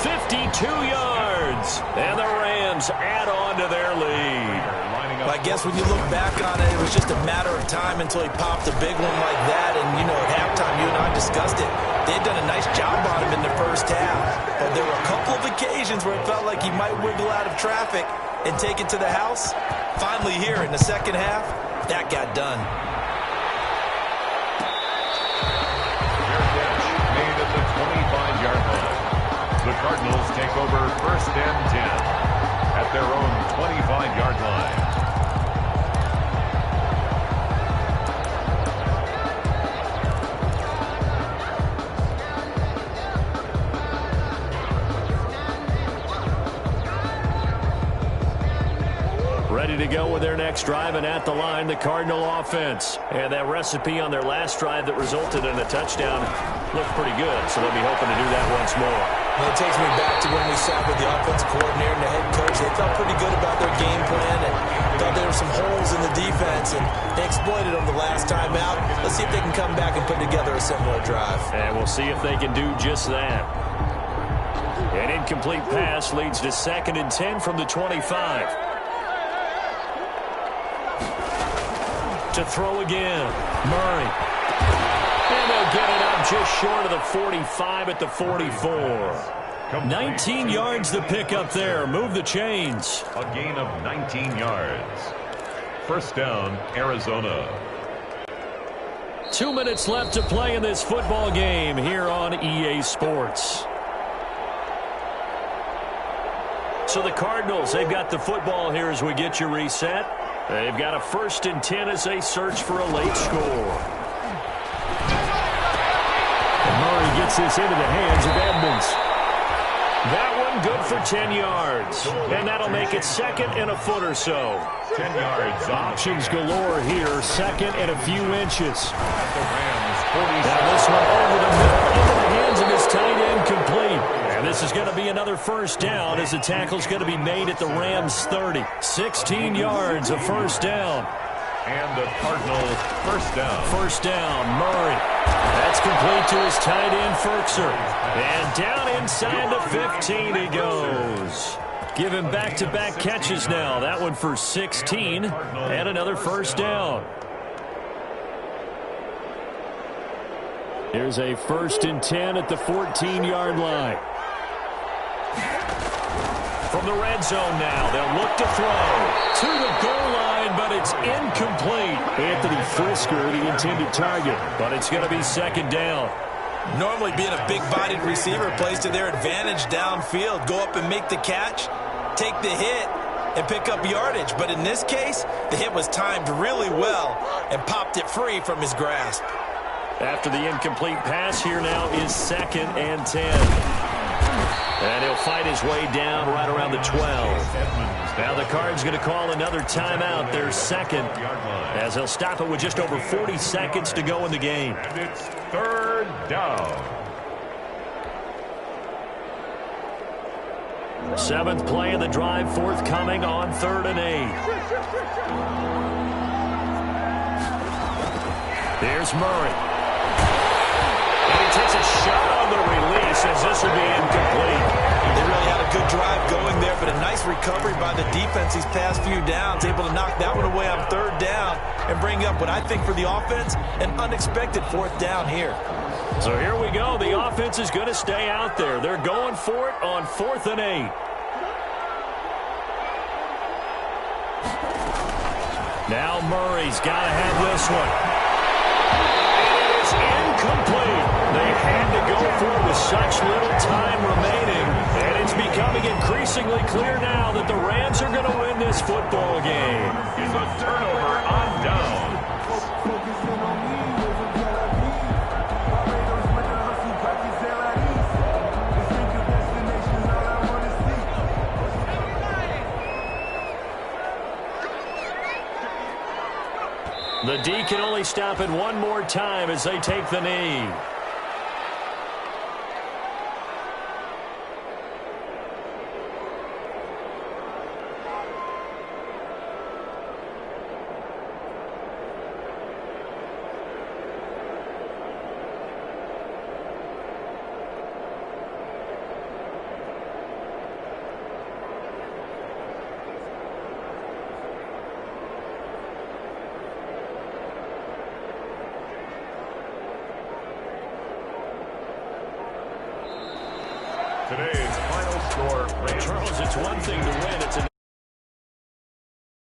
52 yards. And the Rams add on to their lead. I guess when you look back on it, it was just a matter of time until he popped a big one like that. And, you know, at halftime, you and I discussed it. They had done a nice job on him in the first half. But there were a couple of occasions where it felt like he might wiggle out of traffic and take it to the house. Finally here in the second half, that got done. Made at the 25-yard line. The Cardinals take over first and 10 at their own 25-yard line. Ready to go with their next drive, and at the line, the Cardinal offense. And that recipe on their last drive that resulted in a touchdown looked pretty good, so they'll be hoping to do that once more. Well, it takes me back to when we sat with the offensive coordinator and the head coach. They felt pretty good about their game plan and thought there were some holes in the defense, and they exploited them the last time out. Let's see if they can come back and put together a similar drive. And we'll see if they can do just that. An incomplete pass leads to second and 10 from the 25. To throw again, Murray. And they'll get it up just short of the 45 at the 44. 19 yards to pick up there. Move the chains. A gain of 19 yards. First down, Arizona. 2 minutes left to play in this football game here on EA Sports. So the Cardinals, they've got the football here as we get you reset. They've got a first and 10 as they search for a late score. And Murray gets this into the hands of Edmonds. That one good for 10 yards. And that'll make it second and a foot or so. 10 yards. Options galore here. Second and a few inches. The Rams, 46. Now this one over the middle into the hands of his tight end, complete. And this is going to be another first down as the tackle's going to be made at the Rams 30. 16 yards of first down. And the Cardinals first down. First down, Murray. That's complete to his tight end, Firkser. And down inside the 15 he goes. Give him back-to-back catches now. That one for 16 and another first down. Here's a first and 10 at the 14-yard line. From the red zone now, they'll look to throw to the goal line, but it's incomplete. Anthony Frisker, the intended target, but it's going to be second down. Normally being a big-bodied receiver plays to their advantage downfield. Go up and make the catch, take the hit, and pick up yardage. But in this case, the hit was timed really well and popped it free from his grasp. After the incomplete pass, here now is second and 10. And he'll fight his way down right around the 12. Now the Cards going to call another timeout, their second, as they'll stop it with just over 40 seconds to go in the game. And it's third down. Seventh play of the drive forthcoming on 3rd and 8. Here's Murray. And he takes a shot on the release as this will be incomplete. They really had a good drive going there, but a nice recovery by the defense these past few downs, able to knock that one away on third down and bring up what I think for the offense, an unexpected fourth down here. So here we go. The offense is going to stay out there. They're going for it on 4th and 8. Now Murray's got to have this one. It is incomplete. They had to go for it with such little time remaining. And it's becoming increasingly clear now that the Rams are going to win this football game. It's a turnover on down. The D can only stop it one more time as they take the knee. Today's final score, Charles, it's one thing to win. It's